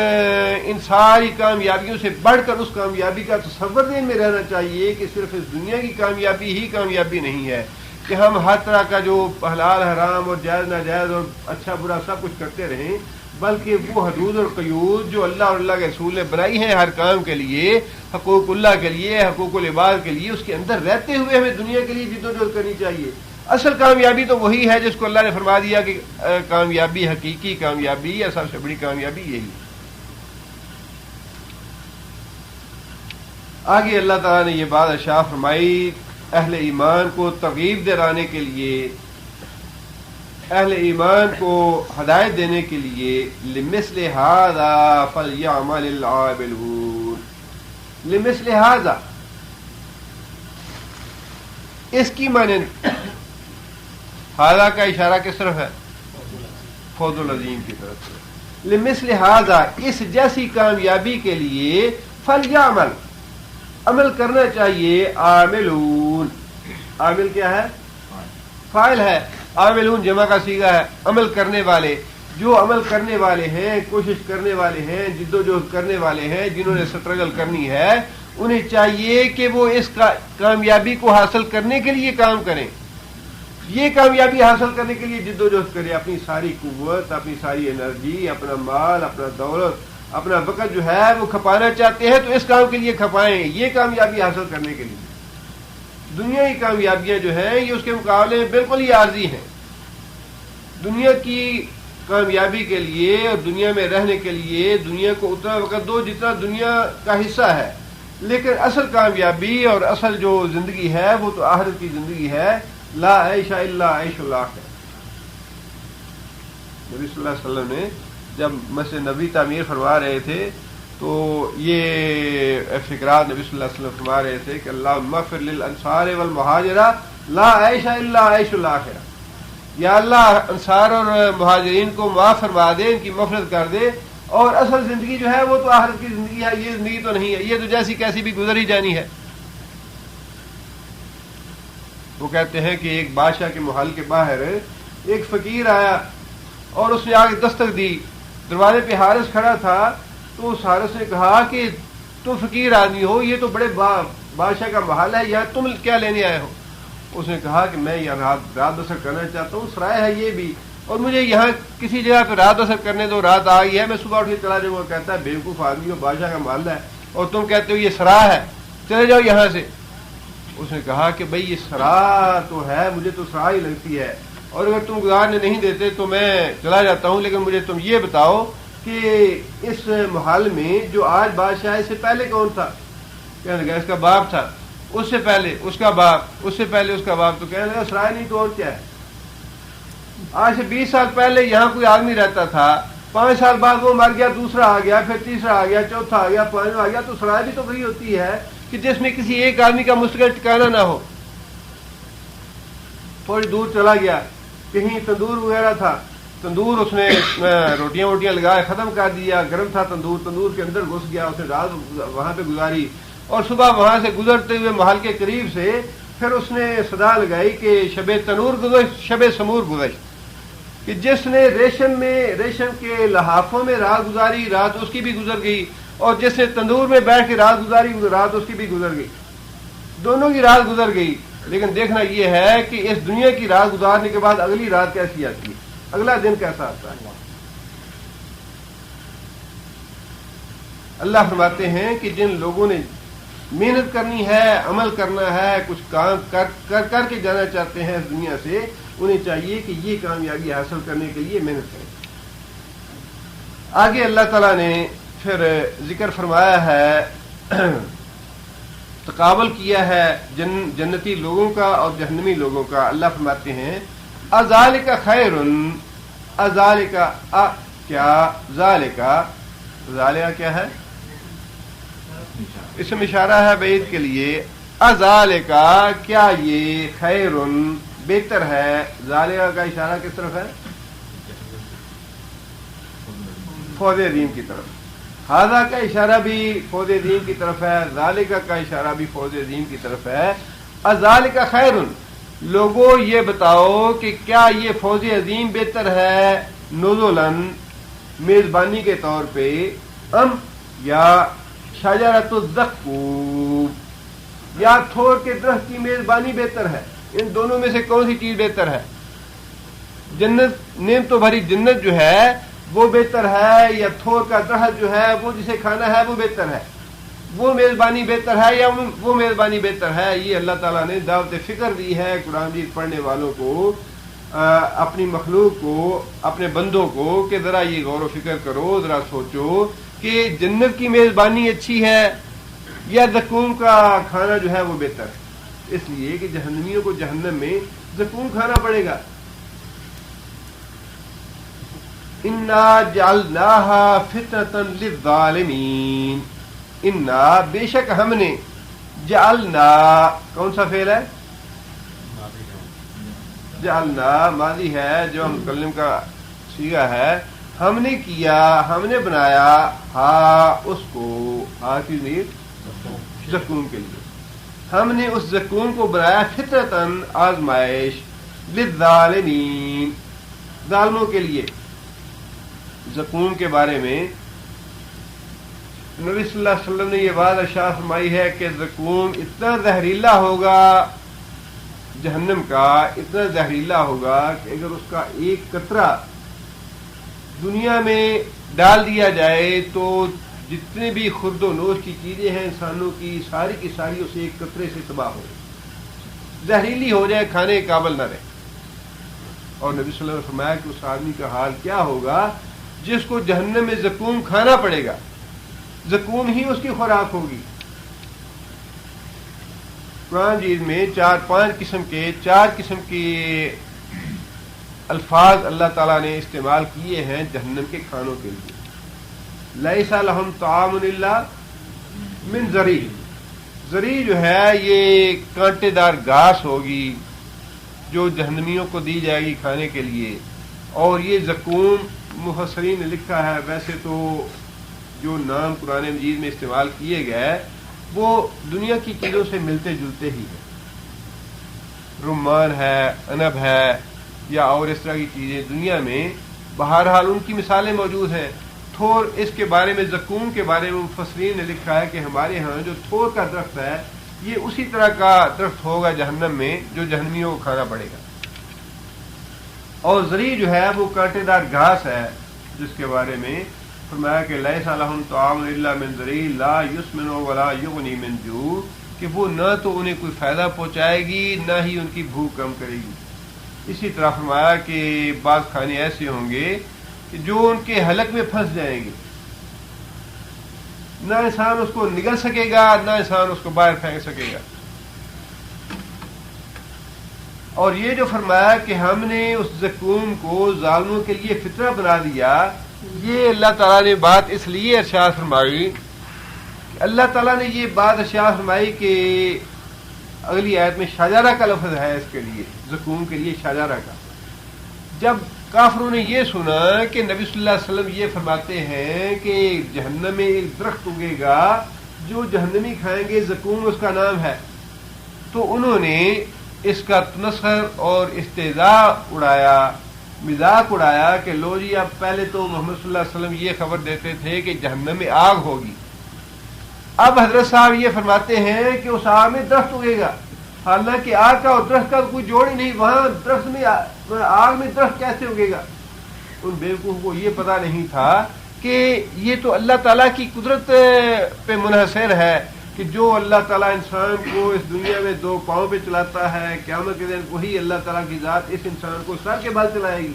ان ساری کامیابیوں سے بڑھ کر اس کامیابی کا تصور ذہن میں رہنا چاہیے کہ صرف اس دنیا کی کامیابی ہی کامیابی نہیں ہے کہ ہم ہر طرح کا جو حلال حرام اور جائز ناجائز اور اچھا برا سب کچھ کرتے رہیں، بلکہ وہ حدود اور قیود جو اللہ اور اللہ کے رسول نے بنائی ہیں ہر کام کے لیے، حقوق اللہ کے لیے، حقوق العباد کے لیے، اس کے اندر رہتے ہوئے ہمیں دنیا کے لیے جدوجہد کرنی چاہیے. اصل کامیابی تو وہی ہے جس کو اللہ نے فرما دیا کہ کامیابی، حقیقی کامیابی یا سب سے بڑی کامیابی یہی. آگے اللہ تعالیٰ نے یہ بات ارشاد فرمائی اہل ایمان کو ترغیب دلانے کے لیے، اہل ایمان کو ہدایت دینے کے لیے، لمثل ھذا فلیعمل العاملون. لمثل ھذا، اس کی معنی ھذا کا اشارہ کس طرف ہے؟ فوز العظیم کی طرف سے. لمثل ھذا، اس جیسی کامیابی کے لیے، فلیعمل، عمل کرنا چاہیے. عاملون، عامل کیا ہے؟ فاعل ہے. عاملون جمع کا صیغہ ہے، عمل کرنے والے. جو عمل کرنے والے ہیں، کوشش کرنے والے ہیں، جدوجہد کرنے والے ہیں، جنہوں نے سٹرگل کرنی ہے، انہیں چاہیے کہ وہ اس کامیابی کو حاصل کرنے کے لیے کام کریں. یہ کامیابی حاصل کرنے کے لیے جدوجہد کریں. اپنی ساری قوت، اپنی ساری انرجی، اپنا مال، اپنا دولت، اپنا وقت جو ہے وہ کھپانا چاہتے ہیں تو اس کام کے لیے کھپائیں، یہ کامیابی حاصل کرنے کے لیے. دنیا کی کامیابیاں جو ہیں یہ اس کے مقابلے میں بالکل ہی عارضی ہیں. دنیا کی کامیابی کے لیے اور دنیا میں رہنے کے لیے دنیا کو اتنا وقت دو جتنا دنیا کا حصہ ہے، لیکن اصل کامیابی اور اصل جو زندگی ہے وہ تو آخرت کی زندگی ہے. لا عیش الا عیش الاخرہ. نبی صلی اللہ علیہ وسلم نے جب مسجد نبی تعمیر فرما رہے تھے تو یہ فقرات نبی صلی اللہ علیہ وسلم فرما رہے تھے کہ اللہم اغفر للانصار والمہاجرہ لا عیش الا عیش الاخرہ. یا اللہ انصار اور مہاجرین کو معاف فرما دے، ان کی مغفرت کر دے، اور اصل زندگی جو ہے وہ تو آخرت کی زندگی ہے، یہ زندگی تو نہیں ہے، یہ تو جیسی کیسی بھی گزر ہی جانی ہے. وہ کہتے ہیں کہ ایک بادشاہ کے محل کے باہر ایک فقیر آیا اور اس نے آ کے دستک دی، دروازے پہ حارث کھڑا تھا، تو اس حارث نے کہا کہ تم فقیر آدمی ہو، یہ تو بڑے بادشاہ کا محل ہے، یہاں تم کیا لینے آئے ہو؟ اس نے کہا کہ میں یہاں رات بسر کرنا چاہتا ہوں، سرائے ہے یہ بھی، اور مجھے یہاں کسی جگہ پہ رات بسر کرنے دو، رات آ گئی ہے، میں صبح اٹھ کے چلا جاؤں گا۔ کہتا ہے بیوقوف آدمی ہو، بادشاہ کا محل ہے اور تم کہتے ہو یہ سرا ہے، چلے جاؤ یہاں سے۔ اس نے کہا کہ بھئی یہ سرا تو ہے، مجھے تو سرا ہی لگتی ہے، اور اگر تم گزارنے نہیں دیتے تو میں چلا جاتا ہوں، لیکن مجھے تم یہ بتاؤ کہ اس محل میں جو آج بادشاہ ہے، اس سے پہلے کون تھا؟ کہنے لگا اس کا باپ تھا، اس سے پہلے اس کا باپ، اس سے پہلے اس کا باپ، تو کہنے لگا سرائے نہیں تو اور کیا ہے؟ آج سے 20 سال پہلے یہاں کوئی آدمی رہتا تھا، 5 سال بعد وہ مر گیا، دوسرا آ گیا، پھر تیسرا آ گیا، چوتھا آ گیا، پانچواں آ گیا، تو سرائے بھی تو وہی ہوتی ہے کہ جس میں کسی ایک آدمی کا مستقل ٹھکانا نہ ہو۔ تھوڑی دور چلا گیا، کہیں تندور وغیرہ تھا، تندور اس نے روٹیاں ووٹیاں لگائے ختم کر دیا، گرم تھا تندور کے اندر گھس گیا، اس نے رات وہاں پہ گزاری، اور صبح وہاں سے گزرتے ہوئے محل کے قریب سے پھر اس نے صدا لگائی کہ شب تنور گزشت، شب سمور گزشت، کہ جس نے ریشم کے لحافوں میں رات گزاری، رات اس کی بھی گزر گئی، اور جس نے تندور میں بیٹھ کے رات گزاری، رات اس کی بھی گزر گئی، دونوں کی رات گزر گئی۔ لیکن دیکھنا یہ ہے کہ اس دنیا کی رات گزارنے کے بعد اگلی رات کیسی آتی ہے، اگلا دن کیسا آتا ہے۔ اللہ فرماتے ہیں کہ جن لوگوں نے محنت کرنی ہے، عمل کرنا ہے، کچھ کام کر کے جانا چاہتے ہیں اس دنیا سے، انہیں چاہیے کہ یہ کامیابی حاصل کرنے کے لیے محنت کریں۔ آگے اللہ تعالیٰ نے پھر ذکر فرمایا ہے، تقابل کیا ہے جنتی لوگوں کا اور جہنمی لوگوں کا۔ اللہ فرماتے ہیں اذالک خیر، اذالک کیا، ذالک کیا ہے؟ اس میں اشارہ ہے بعید کے لیے، اذالک کیا یہ، خیر بہتر ہے، ذالک کا اشارہ کس طرف ہے؟ فوز عظیم کی طرف۔ ہذا کا اشارہ بھی فوز عظیم کی طرف ہے، ذالک کا اشارہ بھی فوز عظیم کی طرف ہے۔ اذالک خیر، لوگوں یہ بتاؤ کہ کیا یہ فوز عظیم بہتر ہے، نزلاً میزبانی کے طور پہ، ام یا شجرۃ الزقوم، یا تھور کے درخت کی میزبانی بہتر ہے؟ ان دونوں میں سے کون سی چیز بہتر ہے؟ جنت، نعمتوں بھری جنت جو ہے وہ بہتر ہے، یا تھور کا درخت جو ہے وہ جسے کھانا ہے وہ بہتر ہے؟ وہ میزبانی بہتر ہے یا وہ میزبانی بہتر ہے؟ یہ اللہ تعالیٰ نے دعوت فکر دی ہے قرآن مجید پڑھنے والوں کو، اپنی مخلوق کو، اپنے بندوں کو، کہ ذرا یہ غور و فکر کرو، ذرا سوچو کہ جنت کی میزبانی اچھی ہے یا زقوم کا کھانا جو ہے وہ بہتر ہے؟ اس لیے کہ جہنمیوں کو جہنم میں زقوم کھانا پڑے گا۔ انا جعلناها فتنة للظالمین، انا بے شک ہم نے، جعلنا کون سا فعل ہے؟ جعلنا ماضی ہے جو متکلم کا صیغہ ہے، ہم نے کیا، ہم نے بنایا، اس کو، کی ضمیر زقوم کے لیے، ہم نے اس زقوم کو بنایا فطرتاً آزمائش، للظالمین ظالموں کے لیے۔ زقوم کے بارے میں نبی صلی اللہ علیہ وسلم نے یہ بات ارشاد فرمائی ہے کہ زقوم اتنا زہریلا ہوگا، جہنم کا اتنا زہریلا ہوگا کہ اگر اس کا ایک قطرہ دنیا میں ڈال دیا جائے تو جتنے بھی خرد و نوش کی چیزیں ہیں انسانوں کی ساری اسے ایک قطرے سے تباہ ہو جائے، زہریلی ہو جائے، کھانے کے قابل نہ رہے۔ اور نبی صلی اللہ علیہ وسلم نے فرمایا کہ اس آدمی کا حال کیا ہوگا جس کو جہنم میں زقوم کھانا پڑے گا، زقوم ہی اس کی خوراک ہوگی۔ قرآن مجید میں 4 قسم کے الفاظ اللہ تعالیٰ نے استعمال کیے ہیں جہنم کے کھانوں کے لیے۔ لیس لہم طعام الا من ضریع، ضریع جو ہے یہ کانٹے دار گھاس ہوگی جو جہنمیوں کو دی جائے گی کھانے کے لیے، اور یہ زقوم مفسرین نے لکھا ہے، ویسے تو جو نام قرآن مجید میں استعمال کیے گئے وہ دنیا کی چیزوں سے ملتے جلتے ہی ہیں، رمان ہے، عنب ہے، یا اور اس طرح کی چیزیں دنیا میں بہرحال ان کی مثالیں موجود ہیں. تھور اس کے بارے میں زقوم کے بارے میں مفسرین نے لکھا ہے کہ ہمارے ہاں جو تھور کا درخت ہے یہ اسی طرح کا درخت ہوگا جہنم میں جو جہنمیوں کو کھانا پڑے گا. اور زری جو ہے وہ کانٹے دار گھاس ہے جس کے بارے میں فرمایا کہ لیس لہم طعام الا من ذری لا یسمن ولا یغنی من جوع، کہ وہ نہ تو انہیں کوئی فائدہ پہنچائے گی نہ ہی ان کی بھوک کم کرے گی. اسی طرح فرمایا کہ بعض کھانے ایسے ہوں گے کہ جو ان کے حلق میں پھنس جائیں گے، نہ انسان اس کو نگل سکے گا نہ انسان اس کو باہر پھینک سکے گا. اور یہ جو فرمایا کہ ہم نے اس زقوم کو ظالموں کے لیے فطرہ بنا دیا، یہ اللہ تعالیٰ نے بات اس لیے ارشاد فرمائی کہ اللہ تعالیٰ نے یہ بات ارشاد فرمائی کہ اگلی آیت میں شجرہ کا لفظ ہے اس کے لیے، زقوم کے لیے شجرہ کا. جب کافروں نے یہ سنا کہ نبی صلی اللہ علیہ وسلم یہ فرماتے ہیں کہ جہنم میں ایک درخت اگے گا جو جہنمی کھائیں گے، زقوم اس کا نام ہے، تو انہوں نے اس کا تمسخر اور استہزاء اڑایا، مذاق اڑایا کہ لو جی اب پہلے تو محمد صلی اللہ علیہ وسلم یہ خبر دیتے تھے کہ جہنم میں آگ ہوگی، اب حضرت صاحب یہ فرماتے ہیں کہ اس آگ میں درخت اگے گا. حالانکہ آگ کا اور درخت کا کوئی جوڑ ہی نہیں، وہاں درخت میں آگ میں درخت کیسے اگے گا؟ ان بیوقوف کو یہ پتا نہیں تھا کہ یہ تو اللہ تعالیٰ کی قدرت پہ منحصر ہے کہ جو اللہ تعالیٰ انسان کو اس دنیا میں دو پاؤں پہ چلاتا ہے، قیامت کے دن وہی اللہ تعالیٰ کی ذات اس انسان کو سر کے بل چلائے گی.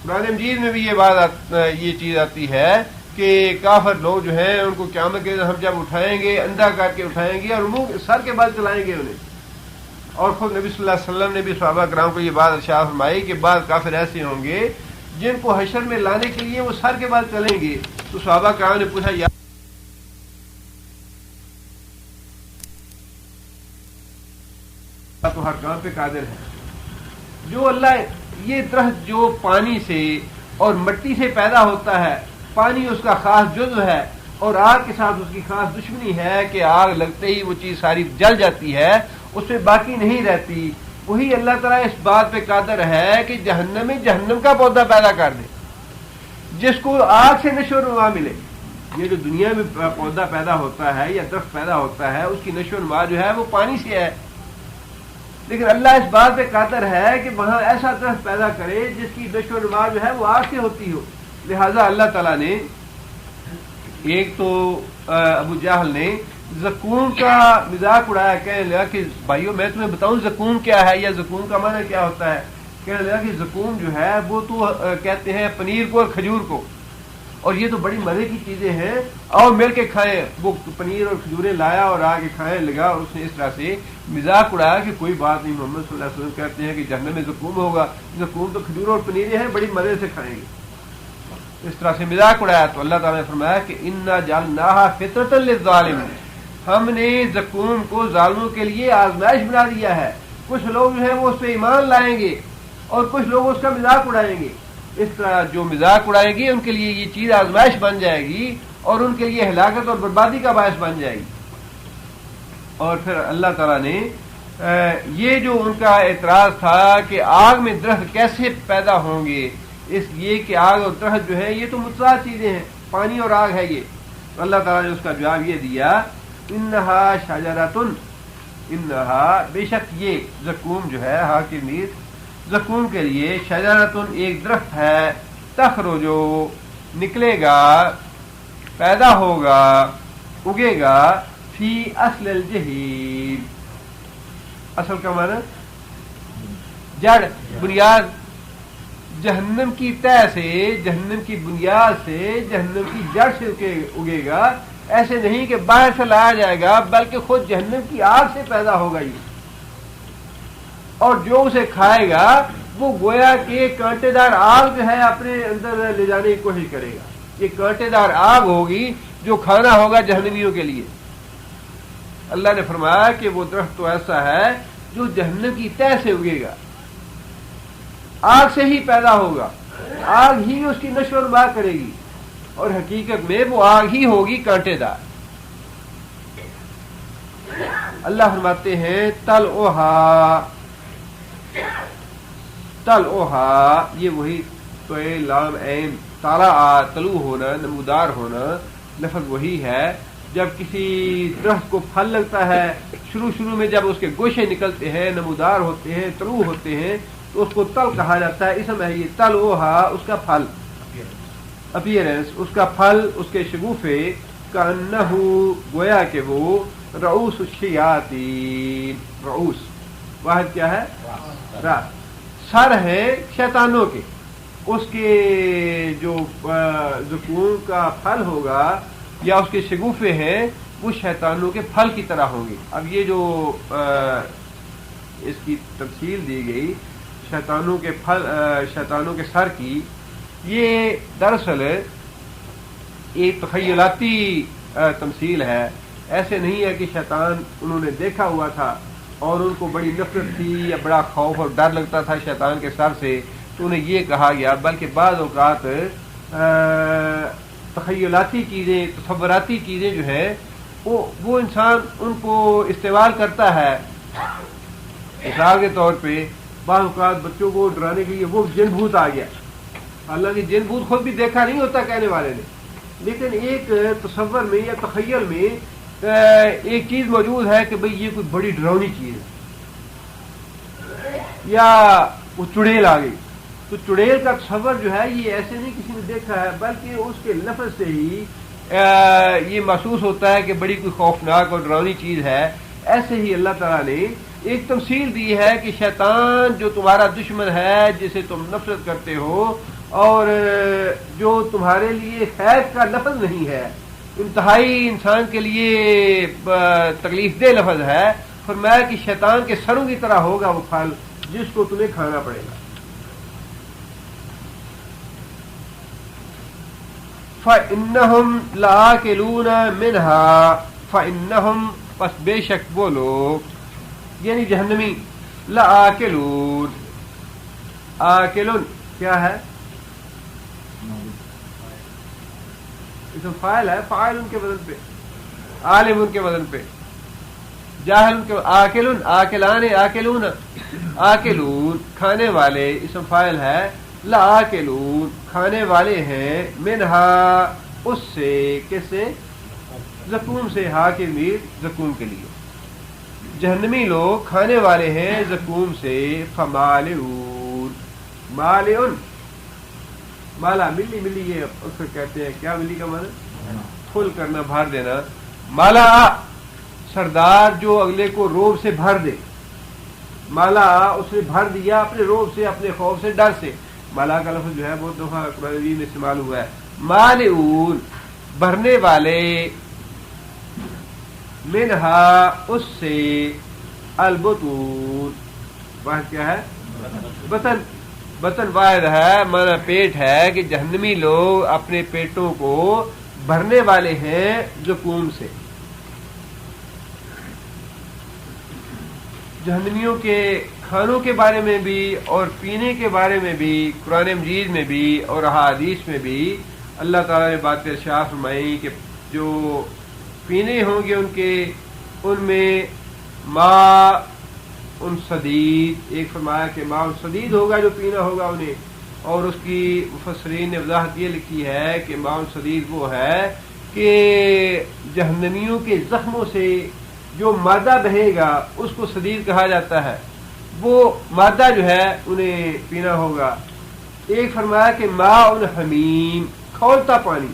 قرآن مجید میں بھی یہ چیز آتی ہے کہ کافر لوگ جو ہیں ان کو قیامت کے دن ہم جب اٹھائیں گے اندھا کر کے اٹھائیں گے اور منہ سر کے بل چلائیں گے انہیں. اور خود نبی صلی اللہ علیہ وسلم نے بھی صحابہ کرام کو یہ بات ارشاد فرمائی کہ بعض کافر ایسے ہوں گے جن کو حشر میں لانے کے لیے وہ سر کے بل چلیں گے. تو صحابہ کرام نے پوچھا یا تو ہر کام پہ قادر ہے. جو اللہ یہ درخت جو پانی سے اور مٹی سے پیدا ہوتا ہے، پانی اس کا خاص جزو ہے اور آگ کے ساتھ اس کی خاص دشمنی ہے کہ آگ لگتے ہی وہ چیز ساری جل جاتی ہے، اس پہ باقی نہیں رہتی. وہی اللہ تعالیٰ اس بات پہ قادر ہے کہ جہنم میں جہنم کا پودا پیدا کر دے جس کو آگ سے نشو و نما ملے. یہ جو دنیا میں پودا پیدا ہوتا ہے یا درخت پیدا ہوتا ہے اس کی نشو و نما جو ہے وہ پانی سے ہے، لیکن اللہ اس بات پہ قادر ہے کہ وہاں ایسا درخت پیدا کرے جس کی نشو و نما جو ہے وہ آگ سے ہوتی ہو. لہذا اللہ تعالیٰ نے ایک تو ابو جہل نے زقوم کا مذاق اڑایا، کہنے لگا کہ بھائیو میں تمہیں بتاؤں زقوم کیا ہے یا زقوم کا معنی کیا ہوتا ہے. کہنے لگا کہ زقوم جو ہے وہ تو کہتے ہیں پنیر کو اور کھجور کو، اور یہ تو بڑی مزے کی چیزیں ہیں، آؤ مل کے کھائیں. وہ پنیر اور کھجوریں لایا اور آگے کھانے لگا، اور اس نے اس طرح سے مذاق اڑایا کہ کوئی بات نہیں، محمد صلی اللہ علیہ وسلم کہتے ہیں کہ جہنم میں زقوم ہوگا، زقوم تو کھجور اور پنیریں ہیں، بڑی مزے سے کھائیں گے. اس طرح سے مذاق اڑایا. تو اللہ تعالیٰ نے فرمایا کہ انا جعلناھا فطرۃ للظالمین، ہم نے زقوم کو ظالموں کے لیے آزمائش بنا دیا ہے. کچھ لوگ جو ہیں وہ اس پہ ایمان لائیں گے اور کچھ لوگ اس کا مذاق اڑائیں گے. اس طرح جو مذاق اڑائیں گے ان کے لیے یہ چیز آزمائش بن جائے گی اور ان کے لیے ہلاکت اور بربادی کا باعث بن جائے گی. اور پھر اللہ تعالیٰ نے یہ جو ان کا اعتراض تھا کہ آگ میں درخت کیسے پیدا ہوں گے، اس لیے کہ آگ اور درخت جو ہے یہ تو متضاد چیزیں ہیں، پانی اور آگ ہے یہ. تو اللہ تعالیٰ نے اس کا جواب یہ دیا انہا شجرۃ، انہا بے شک یہ زقوم جو ہے ہا کی نیت زقوم کے لیے شجرۃ ایک درخت ہے، تخرجو نکلے گا، پیدا ہوگا، اگے گا، فی اصل الجحیم، اصل کا معنی جڑ، بنیاد، جہنم کی تہ سے، جہنم کی بنیاد سے، جہنم کی جڑ سے اگے گا. ایسے نہیں کہ باہر سے لایا جائے گا بلکہ خود جہنم کی آگ سے پیدا ہوگا یہ. اور جو اسے کھائے گا وہ گویا کہ کانٹے دار آگ جو ہے اپنے اندر لے جانے کی کوشش کرے گا. یہ کانٹے دار آگ ہوگی جو کھانا ہوگا جہنمیوں کے لیے. اللہ نے فرمایا کہ وہ درخت تو ایسا ہے جو جہنم کی تہ سے اگے گا، آگ سے ہی پیدا ہوگا، آگ ہی اس کی نشو و نما کرے گی، اور حقیقت میں وہ آگ ہی ہوگی کانٹے دار. اللہ فرماتے ہیں تل اوہا، طلعها یہ وہی تو لام عین طلع طلوع ہونا نمودار ہونا لفظ وہی ہے. جب کسی درخت کو پھل لگتا ہے شروع میں جب اس کے گوشے نکلتے ہیں نمودار ہوتے ہیں طلوع ہوتے ہیں تو اس کو تل کہا جاتا ہے. اسم ہے یہ طلعها اس کا پھل اپیرنس اس کا پھل اس کے شگوفے کأنہ گویا کہ وہ رؤوس الشیاطین رؤوس واحد کیا ہے راس سر ہے شیطانوں کے اس کے جو زقوم کا پھل ہوگا یا اس کے شگوفے ہیں وہ شیطانوں کے پھل کی طرح ہوں گے. اب یہ جو اس کی تفصیل دی گئی شیطانوں کے پھل شیطانوں کے سر کی یہ دراصل ایک تخیلاتی تمثیل ہے. ایسے نہیں ہے کہ شیطان انہوں نے دیکھا ہوا تھا اور ان کو بڑی نفرت تھی یا بڑا خوف اور ڈر لگتا تھا شیطان کے سر سے تو انہیں یہ کہا گیا, بلکہ بعض اوقات تخیلاتی چیزیں تصوراتی چیزیں جو ہیں وہ انسان ان کو استعمال کرتا ہے. مثال کے طور پہ بعض اوقات بچوں کو ڈرانے کے لیے وہ جن بھوت آ گیا, حالانکہ جن بھوت خود بھی دیکھا نہیں ہوتا کہنے والے نے, لیکن ایک تصور میں یا تخیل میں ایک چیز موجود ہے کہ بھئی یہ کوئی بڑی ڈراؤنی چیز ہے یا وہ چڑیل آ گئی. تو چڑیل کا تصور جو ہے یہ ایسے نہیں کسی نے دیکھا ہے بلکہ اس کے لفظ سے ہی یہ محسوس ہوتا ہے کہ بڑی کوئی خوفناک اور ڈراؤنی چیز ہے. ایسے ہی اللہ تعالیٰ نے ایک تمثیل دی ہے کہ شیطان جو تمہارا دشمن ہے جسے تم نفرت کرتے ہو اور جو تمہارے لیے خیر کا لفظ نہیں ہے, انتہائی انسان کے لیے تکلیف دہ لفظ ہے, فرمایا کہ شیطان کے سروں کی طرح ہوگا وہ پھل جس کو تمہیں کھانا پڑے گا. فَإِنَّهُمْ لَآكِلُونَ مِنْهَا فَإِنَّهُمْ پس بے شک وہ لوگ یعنی جہنمی لَآكِلُونَ آکلون کیا ہے اسم فاعل ہے فاعل ان کے وزن پہ عالم ان کے وزن پہ جاہل ان کے آکلون آکلان آکلون آکلون کھانے والے اسم فاعل ہے لآکلون کھانے والے ہیں منہا اس سے کیسے زقوم سے ہا کے میر زقوم کے لیے جہنمی لوگ کھانے والے ہیں زقوم سے فمالئون مالئون مالا ملی ملی یہ اکثر کہتے ہیں کیا ملی کا معنی فل کرنا بھر دینا مالا سردار جو اگلے کو روب سے بھر دے مالا اس نے بھر دیا اپنے روب سے اپنے خوف سے ڈر سے مالا کا لفظ جو ہے بہت دفعہ قرآن مجید میں استعمال ہوا ہے مالئون بھرنے والے منہا اس سے البطون واحد کیا ہے بطن بطن واحد ہے مانا پیٹ ہے کہ جہنمی لوگ اپنے پیٹوں کو بھرنے والے ہیں زقوم سے. جہنمیوں کے کھانوں کے بارے میں بھی اور پینے کے بارے میں بھی قرآن مجید میں بھی اور احادیث میں بھی اللہ تعالیٰ نے بات ارشاد فرمائی کہ جو پینے ہوں گے ان میں ماء ان سدید ایک فرمایا کہ ماء ان سدید ہوگا جو پینا ہوگا انہیں اور اس کی مفسرین نے وضاحت یہ لکھی ہے کہ ماء ان سدید وہ ہے کہ جہنمیوں کے زخموں سے جو مادہ بہے گا اس کو سدید کہا جاتا ہے وہ مادہ جو ہے انہیں پینا ہوگا. ایک فرمایا کہ ماء ان حمیم کھولتا پانی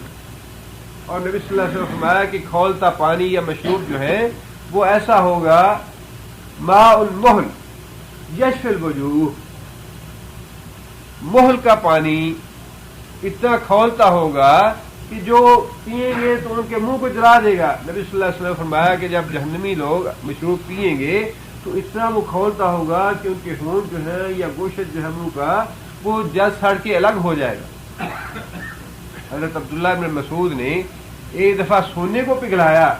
اور نبی صلی اللہ علیہ وسلم فرمایا کہ کھولتا پانی یا مشروب جو ہے وہ ایسا ہوگا ماء المحل یشفی الوجوہ محل کا پانی اتنا کھولتا ہوگا کہ جو پیئیں گے تو ان کے منہ کو جلا دے گا. نبی صلی اللہ علیہ وسلم فرمایا کہ جب جہنمی لوگ مشروب پیئیں گے تو اتنا وہ کھولتا ہوگا کہ ان کے ہونٹ جو ہے یا گوشت جو ہے منہ کا وہ جل سڑ کے الگ ہو جائے گا. حضرت عبداللہ بن مسعود نے ایک دفعہ سونے کو پگھلایا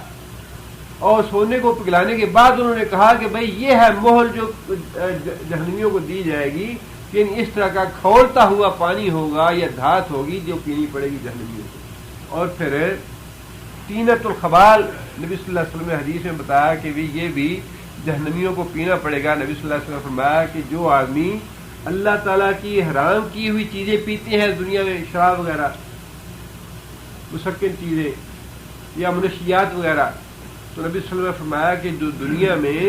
اور سونے کو پگھلانے کے بعد انہوں نے کہا کہ بھئی یہ ہے مہل جو جہنمیوں کو دی جائے گی کہ اس طرح کا کھولتا ہوا پانی ہوگا یا دھات ہوگی جو پینی پڑے گی جہنمیوں کو. اور پھر طینۃ الخبال نبی صلی اللہ علیہ وسلم نے حدیث میں بتایا کہ یہ بھی جہنمیوں کو پینا پڑے گا. نبی صلی اللہ علیہ وسلم نے فرمایا کہ جو آدمی اللہ تعالیٰ کی حرام کی ہوئی چیزیں پیتے ہیں دنیا میں، شراب وغیرہ، مسکن چیزیں یا منشیات وغیرہ، تو نبی صلی اللہ علیہ وسلم نے فرمایا کہ جو دنیا میں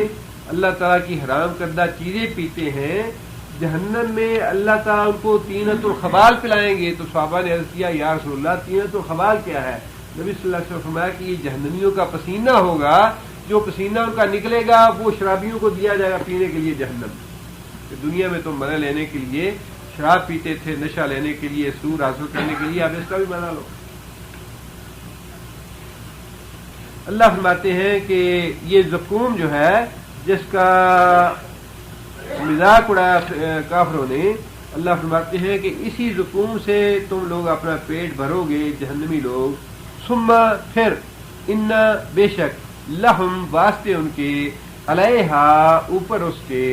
اللہ تعالیٰ کی حرام کردہ چیزیں پیتے ہیں، جہنم میں اللہ تعالیٰ ان کو طینۃ الخبال پلائیں گے۔ تو صحابہ نے عرض کیا یا رسول اللہ طینۃ الخبال کیا ہے؟ نبی صلی اللہ علیہ وسلم نے فرمایا کہ یہ جہنمیوں کا پسینہ ہوگا، جو پسینہ ان کا نکلے گا وہ شرابیوں کو دیا جائے گا پینے کے لیے جہنم۔ کہ دنیا میں تم مزہ لینے کے لیے شراب پیتے تھے، نشہ لینے کے لیے، سور حاصل کرنے کے لیے، اب اس کا بھی مزہ لو۔ اللہ فرماتے ہیں کہ یہ زقوم جو ہے جس کا مذاق اڑایا کافروں نے، اللہ فرماتے ہیں کہ اسی زقوم سے تم لوگ اپنا پیٹ بھرو گے جہنمی لوگ۔ ثم پھر ان بے شک لہم واسطے ان کے علیہا اوپر اس کے،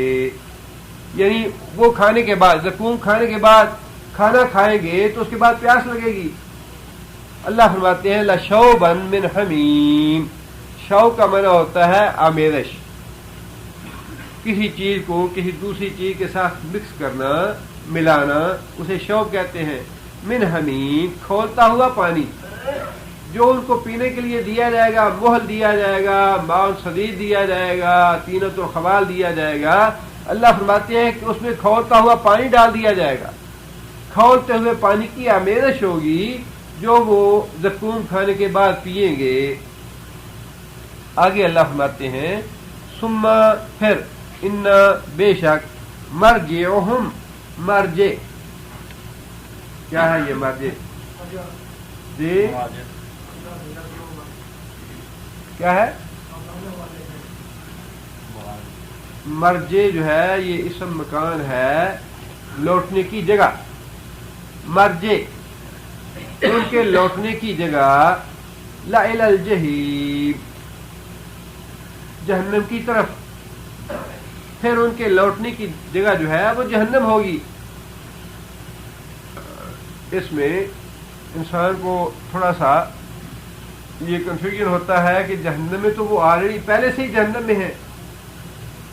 یعنی وہ کھانے کے بعد، زقوم کھانے کے بعد کھانا کھائیں گے تو اس کے بعد پیاس لگے گی۔ اللہ فرماتے ہیں لشوبا من حمیم، شو کا معنی ہوتا ہے آمیزش، کسی چیز کو کسی دوسری چیز کے ساتھ مکس کرنا، ملانا، اسے شوب کہتے ہیں۔ من حمیم کھولتا ہوا پانی، جو ان کو پینے کے لیے دیا جائے گا، محل دیا جائے گا، ماء سدید دیا جائے گا، طینۃ الخبال دیا جائے گا۔ اللہ فرماتے ہیں کہ اس میں کھولتا ہوا پانی ڈال دیا جائے گا، کھولتے ہوئے پانی کی آمیزش ہوگی جو وہ زقوم کھانے کے بعد پیئیں گے۔ آگے اللہ فرماتے ہیں ثم پھر ان بے شک مرجعہم، مرجع کیا ہے؟ یہ مرجع جی کیا ہے؟ مرجع جو ہے یہ اسم مکان ہے، لوٹنے کی جگہ۔ مرجع ان کے لوٹنے کی جگہ، لَإِلَى الْجَحِيمِ جہنم کی طرف، پھر ان کے لوٹنے کی جگہ جو ہے وہ جہنم ہوگی۔ اس میں انسان کو تھوڑا سا یہ کنفیوژن ہوتا ہے کہ جہنم میں تو وہ آلریڈی پہلے سے ہی جہنم میں ہے،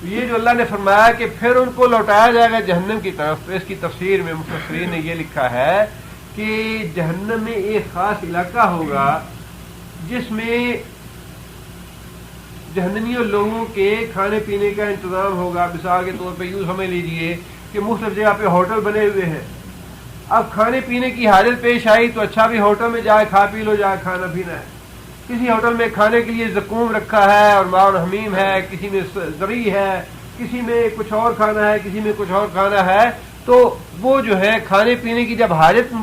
یہ جو اللہ نے فرمایا کہ پھر ان کو لوٹایا جائے گا جہنم کی طرف، تو اس کی تفسیر میں مفسرین نے یہ لکھا ہے کہ جہنم میں ایک خاص علاقہ ہوگا جس میں جہنمیوں لوگوں کے کھانے پینے کا انتظام ہوگا۔ مثال کے طور پہ یوں سمجھ لیجئے کہ مختلف جگہ پہ ہوٹل بنے ہوئے ہیں، اب کھانے پینے کی حاجت پیش آئی تو اچھا بھی ہوٹل میں جائے کھا پی لو، جائے کھانا پینا ہے۔ کسی ہوٹل میں کھانے کے لیے زقوم رکھا ہے اور ماء حمیم ہے، کسی میں زرعی ہے، کسی میں کچھ اور کھانا ہے، کسی میں کچھ اور کھانا ہے، تو وہ جو ہے کھانے پینے کی جب حاجت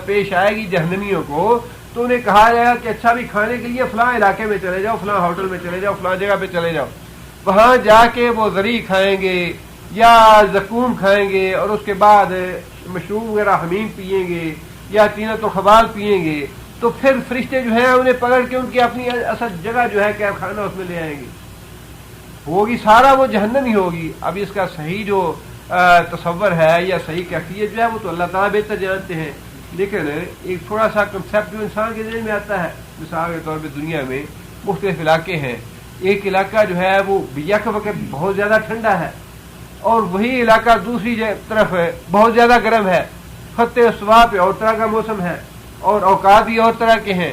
پیش آئے گی جہنمیوں کو تو انہیں کہا جائے گا کہ اچھا بھی کھانے کے لیے فلاں علاقے میں چلے جاؤ، فلاں ہوٹل میں چلے جاؤ، فلاں جگہ پہ چلے جاؤ، وہاں جا کے وہ زرعی کھائیں گے یا زقوم کھائیں گے، اور اس کے بعد مشروب وغیرہ حمیم پئیں گے یا طینۃ الخبال پئیں گے، تو پھر فرشتے جو ہیں انہیں پکڑ کے ان کی اپنی اصل جگہ جو ہے قید خانہ اس میں لے آئیں گے، ہوگی سارا وہ جہنم ہی ہوگی۔ اب اس کا صحیح جو تصور ہے یا صحیح کیفیت جو ہے وہ تو اللہ تعالیٰ بہتر جانتے ہیں، لیکن ایک تھوڑا سا کنسیپٹ جو انسان کے ذہن میں آتا ہے، مثال کے طور پہ دنیا میں مختلف علاقے ہیں، ایک علاقہ جو ہے وہ یک وقت بہت زیادہ ٹھنڈا ہے اور وہی علاقہ دوسری طرف بہت زیادہ گرم ہے، خط استوا پہ اور طرح کا موسم ہے اور اوقات بھی اور طرح کے ہیں۔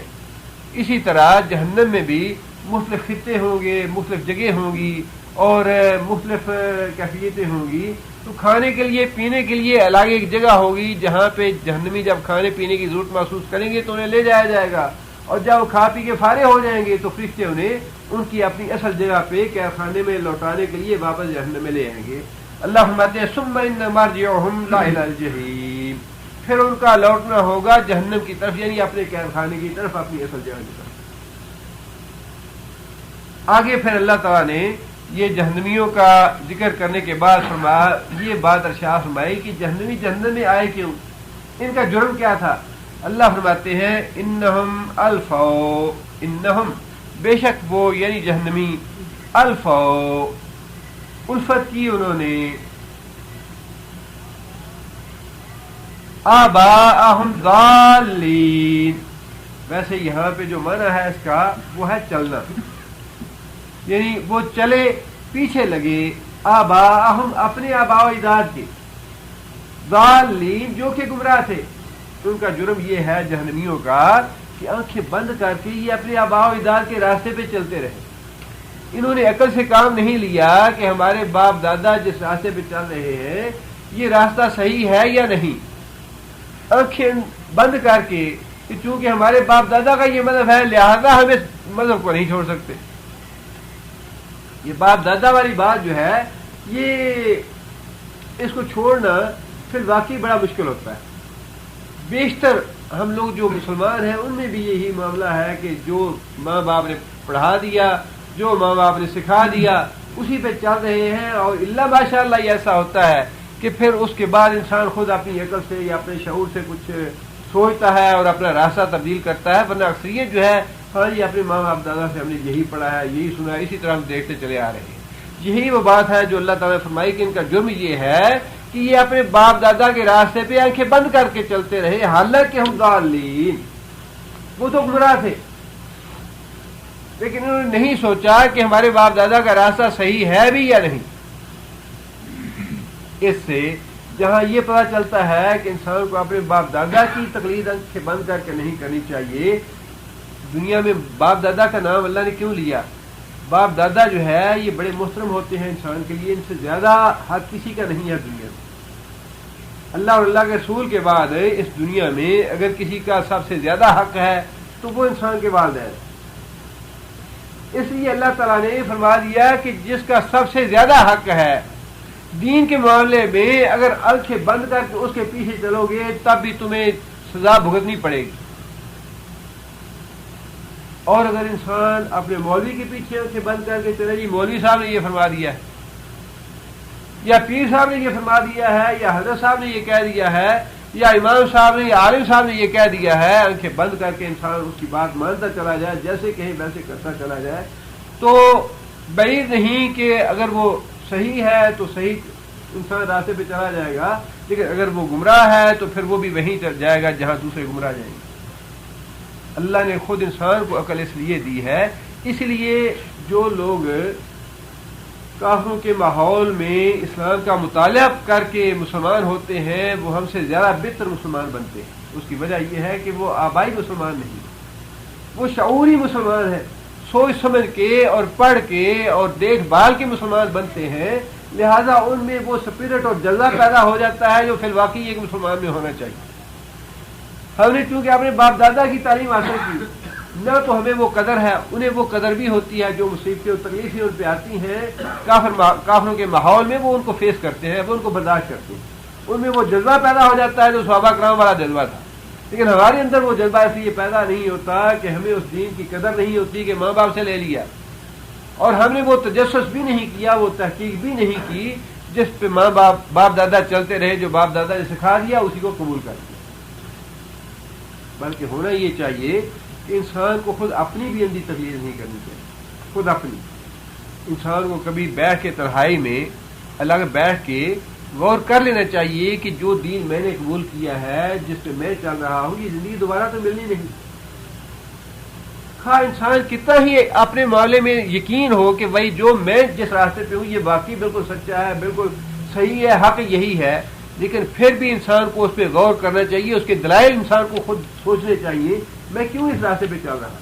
اسی طرح جہنم میں بھی مختلف خطے ہوں گے، مختلف جگہ ہوں گی اور مختلف کیفیتیں ہوں گی، تو کھانے کے لیے پینے کے لیے الگ ایک جگہ ہوگی جہاں پہ جہنمی جب کھانے پینے کی ضرورت محسوس کریں گے تو انہیں لے جایا جائے گا، اور جب وہ کھا پی کے فارغ ہو جائیں گے تو فرشتے انہیں ان کی اپنی اصل جگہ پہ قید خانے میں لوٹانے کے لیے واپس جہنم میں لے آئیں گے۔ اللہ فرماتے ہیں ثم ان مرجعہم لإلی الجحیم، پھر ان کا لوٹنا ہوگا جہنم کی طرف، یعنی اپنے قید خانے کی طرف، اپنی اصل جگہ کی طرف۔ آگے پھر اللہ تعالیٰ نے یہ جہنمیوں کا ذکر کرنے کے بعد فرمایا، یہ بات ارشاد فرمائی کہ جہنمی جہنم میں آئے کیوں، ان کا جرم کیا تھا۔ اللہ فرماتے ہیں انہم الفو، انہم بے شک وہ یعنی جہنمی، الفو الفت کی انہوں نے، آباءہم ضالین، ویسے یہاں پہ جو معنی ہے اس کا وہ ہے چلنا، یعنی وہ چلے پیچھے لگے، آباءہم اپنے آباء و اجداد کے، ضالین جو کہ گمراہ تھے. ان کا جرم یہ ہے جہنمیوں کا کہ آنکھیں بند کر کے یہ اپنے آباء و اجداد کے راستے پہ چلتے رہے. انہوں نے عقل سے کام نہیں لیا کہ ہمارے باپ دادا جس راستے پہ چل رہے ہیں یہ راستہ صحیح ہے یا نہیں. آنکھیں بند کر کے کہ چونکہ ہمارے باپ دادا کا یہ مذہب ہے لہذا ہم اس مذہب کو نہیں چھوڑ سکتے. یہ باپ دادا والی بات جو ہے یہ اس کو چھوڑنا پھر واقعی بڑا مشکل ہوتا ہے. بیشتر ہم لوگ جو مسلمان ہیں ان میں بھی یہی معاملہ ہے کہ جو ماں باپ نے پڑھا دیا جو ماں باپ نے سکھا دیا اسی پہ چل رہے ہیں. اور اللہ ماشاء اللہ یہ ایسا ہوتا ہے کہ پھر اس کے بعد انسان خود اپنی عقل سے یا اپنے شعور سے کچھ سوچتا ہے اور اپنا راستہ تبدیل کرتا ہے. ورنہ اکثریت جو ہے ہاں یہ اپنے ماں باپ دادا سے ہم نے یہی پڑھا ہے یہی سنا ہے اسی طرح ہم دیکھتے چلے آ رہے ہیں. یہی وہ بات ہے جو اللہ تعالیٰ نے فرمائی کہ ان کا جرم یہ ہے کہ یہ اپنے باپ دادا کے راستے پہ آنکھیں بند کر کے چلتے رہے حالانکہ ہم ضالین. وہ تو گمراہ تھے لیکن انہوں نے نہیں سوچا کہ ہمارے باپ دادا کا راستہ صحیح ہے بھی یا نہیں. اس سے جہاں یہ پتہ چلتا ہے کہ انسان کو اپنے باپ دادا کی تقلید آنکھیں بند کر کے نہیں کرنی چاہیے. دنیا میں باپ دادا کا نام اللہ نے کیوں لیا؟ باپ دادا جو ہے یہ بڑے محترم ہوتے ہیں انسان کے لیے. ان سے زیادہ حق کسی کا نہیں ہے دنیا میں. اللہ اور اللہ کے رسول کے بعد اس دنیا میں اگر کسی کا سب سے زیادہ حق ہے تو وہ انسان کے والدین. اس لیے اللہ تعالیٰ نے فرما دیا کہ جس کا سب سے زیادہ حق ہے دین کے معاملے میں اگر آنکھیں بند کر کے اس کے پیچھے چلو گے تب بھی تمہیں سزا بھگتنی پڑے گی. اور اگر انسان اپنے مولوی کے پیچھے آنکھیں بند کر کے چلے جی مولوی صاحب نے یہ فرما دیا ہے یا پیر صاحب نے یہ فرما دیا ہے یا حضرت صاحب نے یہ کہہ دیا ہے یا امام صاحب نے یا عالم صاحب نے یہ کہہ دیا ہے، آنکھیں بند کر کے انسان اس کی بات مانتا چلا جائے جیسے کہیں ویسے کرتا چلا جائے تو بعید نہیں کہ اگر وہ صحیح ہے تو صحیح انسان راستے پہ چلا جائے گا، لیکن اگر وہ گمراہ ہے تو پھر وہ بھی وہیں چل جائے گا جہاں دوسرے گمراہ جائیں گے. اللہ نے خود انسان کو عقل اس لیے دی ہے. اس لیے جو لوگ کافروں کے ماحول میں اسلام کا مطالعہ کر کے مسلمان ہوتے ہیں وہ ہم سے زیادہ بہتر مسلمان بنتے ہیں. اس کی وجہ یہ ہے کہ وہ آبائی مسلمان نہیں، وہ شعوری مسلمان ہیں، سوچ سمجھ کے اور پڑھ کے اور دیکھ بھال کے مسلمان بنتے ہیں. لہذا ان میں وہ سپرٹ اور جذبہ پیدا ہو جاتا ہے جو فی الواقع ایک مسلمان میں ہونا چاہیے. ہم نے چونکہ اپنے باپ دادا کی تعلیم حاصل کی نہ تو ہمیں وہ قدر ہے، انہیں وہ قدر بھی ہوتی ہے جو مصیبتیں اور تکلیفیں ان پہ آتی ہیں کافروں کے ماحول میں وہ ان کو فیس کرتے ہیں، وہ ان کو برداشت کرتے ہیں. ان میں وہ جذبہ پیدا ہو جاتا ہے جو صحابہ کرام والا جذبہ تھا. لیکن ہمارے اندر وہ جذبہ اس لیے پیدا نہیں ہوتا کہ ہمیں اس دین کی قدر نہیں ہوتی کہ ماں باپ سے لے لیا اور ہم نے وہ تجسس بھی نہیں کیا، وہ تحقیق بھی نہیں کی جس پہ ماں باپ دادا چلتے رہے، جو باپ دادا نے سکھا دیا اسی کو قبول کر دیا. بلکہ ہونا یہ چاہیے کہ انسان کو خود اپنی بھی اندھی تقلید نہیں کرنی چاہیے. خود اپنی انسان کو کبھی بیٹھ کے تنہائی میں الگ بیٹھ کے غور کر لینا چاہیے کہ جو دین میں نے قبول کیا ہے جس پہ میں چل رہا ہوں یہ زندگی دوبارہ تو ملنی نہیں. ہاں انسان کتنا ہی اپنے معاملے میں یقین ہو کہ بھائی جو میں جس راستے پہ ہوں یہ واقعی بالکل سچا ہے، بالکل صحیح ہے، حق یہی ہے، لیکن پھر بھی انسان کو اس پہ غور کرنا چاہیے. اس کے دلائل انسان کو خود سوچنے چاہیے میں کیوں اس راستے پہ چل رہا ہوں.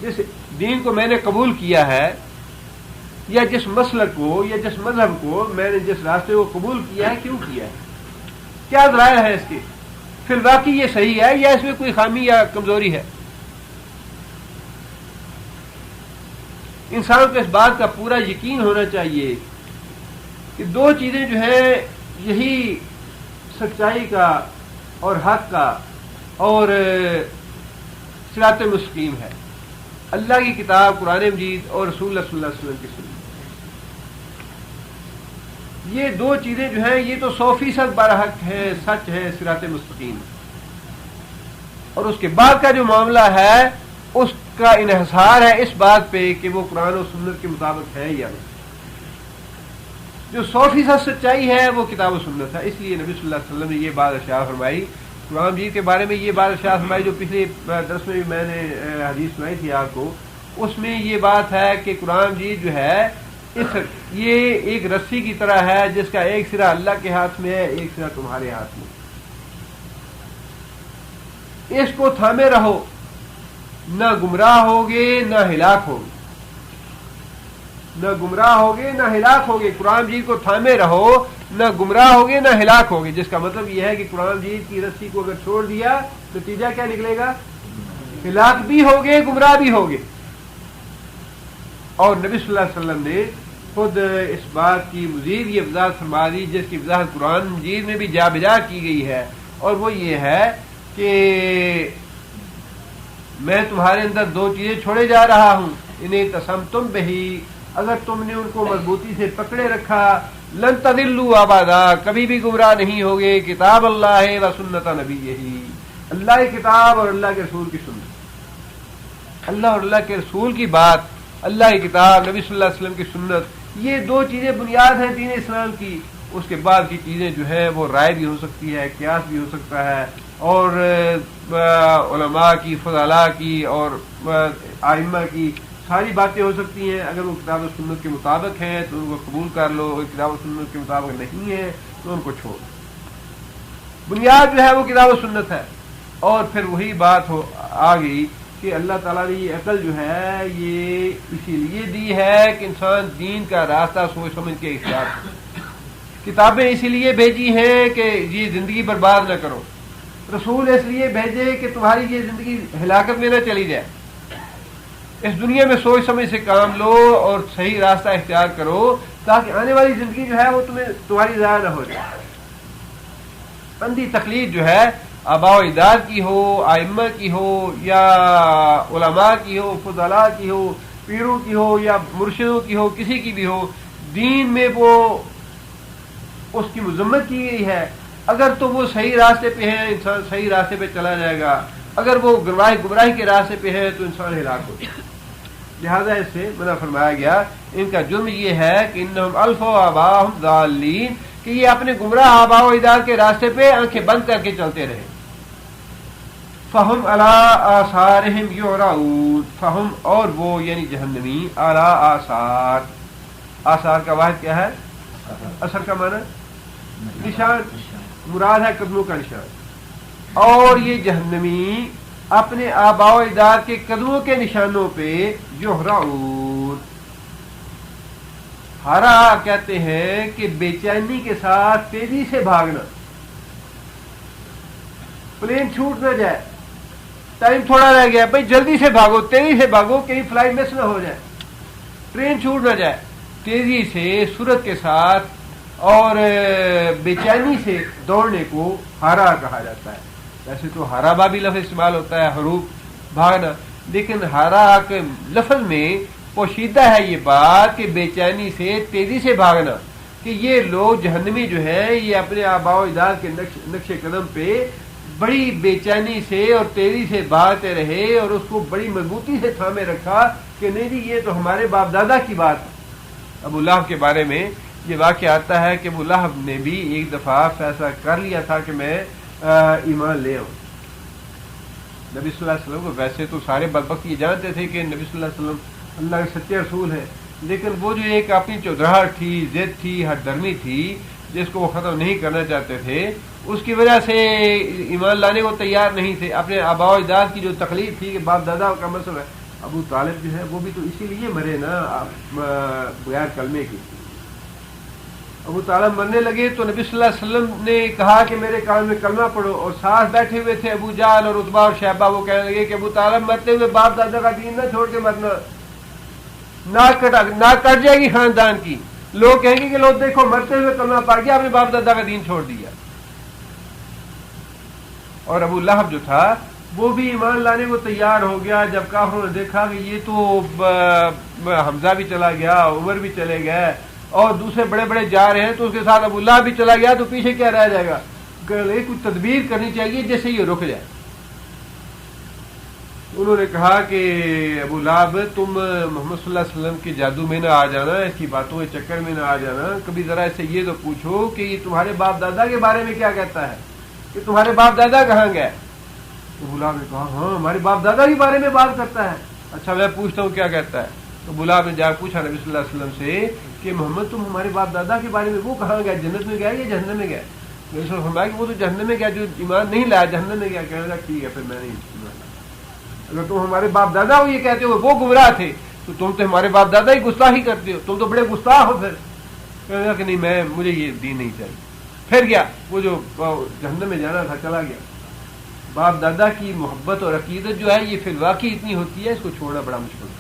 جس دین کو میں نے قبول کیا ہے یا جس مسلک کو یا جس مذہب کو میں نے جس راستے کو قبول کیا ہے کیوں کیا ہے، کیا دلائل ہے اس کے، پھر واقعی یہ صحیح ہے یا اس میں کوئی خامی یا کمزوری ہے. انسان کو اس بات کا پورا یقین ہونا چاہیے کہ دو چیزیں جو ہیں یہی سچائی کا اور حق کا اور صراط مستقیم ہے، اللہ کی کتاب قرآن مجید اور رسول اللہ صلی اللہ علیہ وسلم کی سنت. یہ دو چیزیں جو ہیں یہ تو 100% برحق ہے، سچ ہے، صراط مستقیم. اور اس کے بعد کا جو معاملہ ہے اس کا انحصار ہے اس بات پہ کہ وہ قرآن و سنت کے مطابق ہے یا نہیں. جو 100% سچائی ہے وہ کتاب و سنت ہے. اس لیے نبی صلی اللہ علیہ وسلم نے یہ بات ارشاد فرمائی قرآن مجید کے بارے میں، یہ بات ارشاد فرمائی جو پچھلے درس میں بھی میں نے حدیث سنائی تھی آپ کو. اس میں یہ بات ہے کہ قرآن مجید جو ہے یہ ایک رسی کی طرح ہے جس کا ایک سرا اللہ کے ہاتھ میں ہے، ایک سرا تمہارے ہاتھ میں، اس کو تھامے رہو، نہ گمراہ ہوگے نہ ہلاک ہوگے، نہ گمراہ ہوگے نہ ہلاک ہوگے۔ قرآن مجید کو تھامے رہو، نہ گمراہ ہوگے نہ ہلاک ہوگے، جس کا مطلب یہ ہے کہ قرآن مجید کی رسی کو اگر چھوڑ دیا نتیجہ کیا نکلے گا؟ ہلاک بھی ہوگے، گمراہ بھی ہوگے۔ اور نبی صلی اللہ علیہ وسلم نے خود اس بات کی مزید یہ وضاحت فرما دی، جس کی وضاحت قرآن مجید میں بھی جا بجا کی گئی ہے، اور وہ یہ ہے کہ میں تمہارے اندر دو چیزیں چھوڑے جا رہا ہوں، انہیں تسمتم بہی، اگر تم نے ان کو مضبوطی سے پکڑے رکھا، لن تضلوا ابدا، کبھی بھی گمراہ نہیں ہوگے، کتاب اللہ و سنت نبیہ، اللہ کی کتاب اور اللہ کے رسول کی سنت، اللہ اور اللہ کے رسول کی بات، اللہ کی کتاب، نبی صلی اللہ علیہ وسلم کی سنت، یہ دو چیزیں بنیاد ہیں دین اسلام کی۔ اس کے بعد کی چیزیں جو ہے وہ رائے بھی ہو سکتی ہے، قیاس بھی ہو سکتا ہے، اور علماء کی، فضلاء کی اور ائمہ کی ساری باتیں ہو سکتی ہیں۔ اگر وہ کتاب و سنت کے مطابق ہیں تو ان کو قبول کر لو، اگر کتاب و سنت کے مطابق نہیں ہے تو ان کو چھوڑ دو۔ بنیاد جو ہے وہ کتاب و سنت ہے۔ اور پھر وہی بات آ گئی کہ اللہ تعالیٰ نے یہ عقل جو ہے یہ اسی لیے دی ہے کہ انسان دین کا راستہ سوچ سمجھ کے اختیار کرے۔ کتابیں اسی لیے بھیجی ہیں کہ یہ زندگی برباد نہ کرو، رسول اس لیے بھیجے کہ تمہاری یہ زندگی ہلاکت میں نہ چلی جائے، اس دنیا میں سوچ سمجھ سے کام لو اور صحیح راستہ اختیار کرو، تاکہ آنے والی زندگی جو ہے وہ تمہاری ضائع نہ ہو جائے۔ اندھی تقلید جو ہے آباء و اجداد کی ہو، ائمہ کی ہو، یا علماء کی ہو، فضلاء کی ہو، پیروں کی ہو، یا مرشدوں کی ہو، کسی کی بھی ہو، دین میں وہ اس کی مذمت کی گئی ہے۔ اگر تو وہ صحیح راستے پہ ہیں انسان صحیح راستے پہ چلا جائے گا، اگر وہ گمراہی کے راستے پہ ہے تو انسان ہلاک ہو جائے۔ لہذا اس سے منع فرمایا گیا، ان کا جرم یہ ہے کہ انہم الفوا آباءہم ضالین، کہ یہ اپنے گمراہ آباء و اجداد کے راستے پہ آنکھیں بند کر کے چلتے رہے۔ فہم علی آثارہم یہرعون، فہم اور وہ یعنی جہنمی، علی آثار، آثار کا واحد کیا ہے؟ اثر کا معنی نشان، مراد ہے قدموں کا نشان، اور یہ جہنمی اپنے آباء و اجداد کے قدموں کے نشانوں پہ یہرعون، ہرا کہتے ہیں کہ بے چینی کے ساتھ تیزی سے بھاگنا، پلین چھوٹ نہ جائے، ٹائم تھوڑا رہ گیا، بھائی جلدی سے بھاگو، تیزی سے بھاگو، کہیں فلائٹ مس نہ ہو جائے، ٹرین چھوٹ نہ جائے، تیزی سے سرعت کے ساتھ اور بے چینی سے دوڑنے کو ہارا کہا جاتا ہے۔ ویسے تو ہارا بھی لفظ استعمال ہوتا ہے، حروف بھاگنا، لیکن ہارا کے لفظ میں پوشیدہ ہے یہ بات کہ بے چینی سے تیزی سے بھاگنا، کہ یہ لوگ جہنمی جو ہیں یہ اپنے آباء و اجداد کے نقش قدم پہ بڑی بے چینی سے اور تیزی سے بھاگتے رہے، اور اس کو بڑی مضبوطی سے تھامے رکھا کہ نہیں جی یہ تو ہمارے باپ دادا کی بات ہے۔ ابو لہب کے بارے میں یہ واقعہ آتا ہے کہ ابو لہب نے بھی ایک دفعہ فیصلہ کر لیا تھا کہ میں ایمان لے آؤں۔ نبی صلی اللہ علیہ وسلم کو ویسے تو سارے بدبخت یہ جانتے تھے کہ نبی صلی اللہ علیہ وسلم اللہ کے سچے رسول ہیں، لیکن وہ جو ایک اپنی چودراہٹ تھی، ضد تھی، ہٹ درمی تھی، جس کو وہ ختم نہیں کرنا چاہتے تھے، اس کی وجہ سے ایمان لانے کو تیار نہیں تھے۔ اپنے آباء و اجداد کی جو تقلید تھی کہ باپ دادا کا مسئلہ ہے، ابو طالب جو ہے وہ بھی تو اسی لیے مرے نا بغیر کلمے کی۔ ابو طالب مرنے لگے تو نبی صلی اللہ علیہ وسلم نے کہا کہ میرے کان میں کلمہ پڑھو، اور ساتھ بیٹھے ہوئے تھے ابو جہل اور عتبہ اور شیبہ، وہ کہنے لگے کہ ابو طالب مرتے ہوئے باپ دادا کا دین نہ چھوڑ کے مرنا، نہ کٹ جائے گی خاندان کی، لوگ کہیں گے کہ لوگ دیکھو مرتے ہوئے کلمہ پڑھ گیا، اپنے باپ دادا کا دین چھوڑ دیا۔ اور ابو لہب جو تھا وہ بھی ایمان لانے کو تیار ہو گیا جب کافروں نے دیکھا کہ یہ تو حمزہ بھی چلا گیا، عمر بھی چلے گئے اور دوسرے بڑے بڑے جا رہے ہیں، تو اس کے ساتھ ابو لہب بھی چلا گیا، تو پیچھے کیا رہ جائے گا؟ کچھ تدبیر کرنی چاہیے جس سے یہ رک جائے۔ انہوں نے کہا کہ ابو لہب تم محمد صلی اللہ علیہ وسلم کے جادو میں نہ آ جانا، اس کی باتوں کے چکر میں نہ آ جانا، کبھی ذرا اس سے یہ تو پوچھو کہ یہ تمہارے باپ دادا کے بارے میں کیا کہتا ہے، کہ تمہارے باپ دادا کہاں گئے؟ ابو لہب نے کہا ہاں ہمارے باپ دادا کے بارے میں بات کرتا ہے، اچھا میں پوچھتا ہوں کیا کہتا ہے۔ تو بلال نے جا پوچھا نبی صلی اللہ علیہ وسلم سے کہ محمد تم ہمارے باپ دادا کے بارے میں وہ کہاں گیا، جنت میں گیا یا جہنم میں گیا؟ نبی صلی اللہ علیہ وسلم فرمایا کہ وہ تو جہنم میں گیا، جو ایمان نہیں لایا جہنم میں گیا۔ کہنے لگا ٹھیک ہے پھر میں نہیں ایمان لایا، اگر تم ہمارے باپ دادا کو یہ کہتے ہو وہ گمراہ تھے تو تم تو ہمارے باپ دادا ہی گستاخی کرتے ہو، تم تو بڑے گستاخ ہو۔ پھر کہنے لگا کہ نہیں، مجھے یہ دین نہیں چاہیے۔ پھر گیا، وہ جو جہنم میں جانا تھا چلا گیا۔ باپ دادا کی محبت اور عقیدت جو ہے یہ فی الواقع اتنی ہوتی ہے، اس کو چھوڑنا بڑا مشکل ہے۔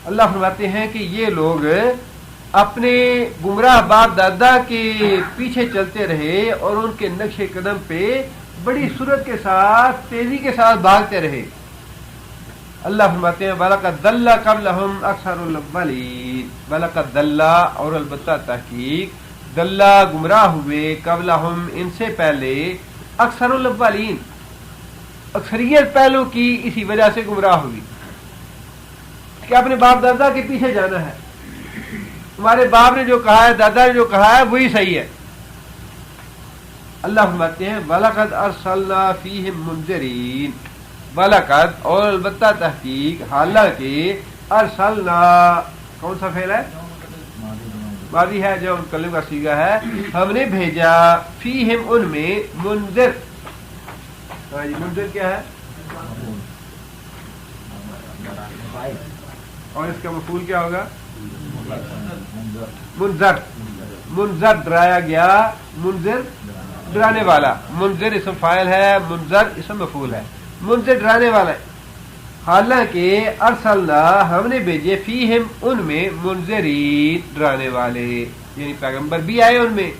اللہ فرماتے ہیں کہ یہ لوگ اپنے گمراہ باپ دادا کے پیچھے چلتے رہے اور ان کے نقش قدم پہ بڑی سرعت کے ساتھ، تیزی کے ساتھ بھاگتے رہے۔ اللہ فرماتے ہیں وَلَقَدْ ضَلَّ قَبْلَهُمْ أَكْثَرُ الْأَوَّلِينَ، وَلَقَدْ ضَلَّ اور البتہ تحقیق، ضَلَّ گمراہ ہوئے، قبلہم ان سے پہلے، اکثر الاولین اکثریت پہلو کی اسی وجہ سے گمراہ ہوئی کہ اپنے باپ دادا کے پیچھے جانا ہے، ہمارے باپ نے جو کہا ہے، دادا نے جو کہا ہے وہی صحیح ہے۔ اللہ فرماتے ہیں وَلَقَدْ أَرْسَلْنَا فِيهِمْ مُنذِرِينَ، وَلَقَدْ اور البتہ تحقیق، حالانکہ ارسلنا کون سا فعل ہے؟ ماضی ہے، جو متکلم کا صیغہ ہے، ہم نے بھیجا، فیہم ان میں، منذر، ہاں جی منذر کیا ہے؟ اور اس کا مفعول کیا ہوگا؟ منذر، منذر ڈرایا گیا، منذر ڈرانے والا، منذر اسم فاعل ہے، منذر اسم مفعول ہے، منذر ڈرانے والا ہے۔ حالانکہ ارسلنا ہم نے بھیجے، فیہم ان میں، منذرین ڈرانے والے، یعنی پیغمبر بھی آئے ان میں،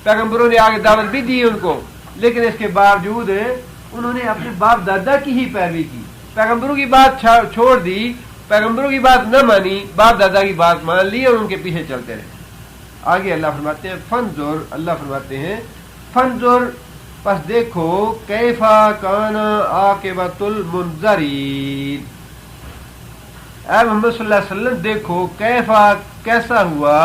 پیغمبروں نے آگے دعوت بھی دی ان کو، لیکن اس کے باوجود انہوں نے اپنے باپ دادا کی ہی پیروی کی، پیغمبروں کی بات چھوڑ دی، پیغمبروں کی بات نہ مانی، باپ دادا کی بات مان لی اور ان کے پیچھے چلتے رہے۔ آگے اللہ فرماتے ہیں فنظر، اللہ فرماتے ہیں فنظر پس دیکھو، کیفا کان عاقبۃ المنذرین، اے محمد صلی اللہ علیہ وسلم دیکھو، کیفا کیسا ہوا،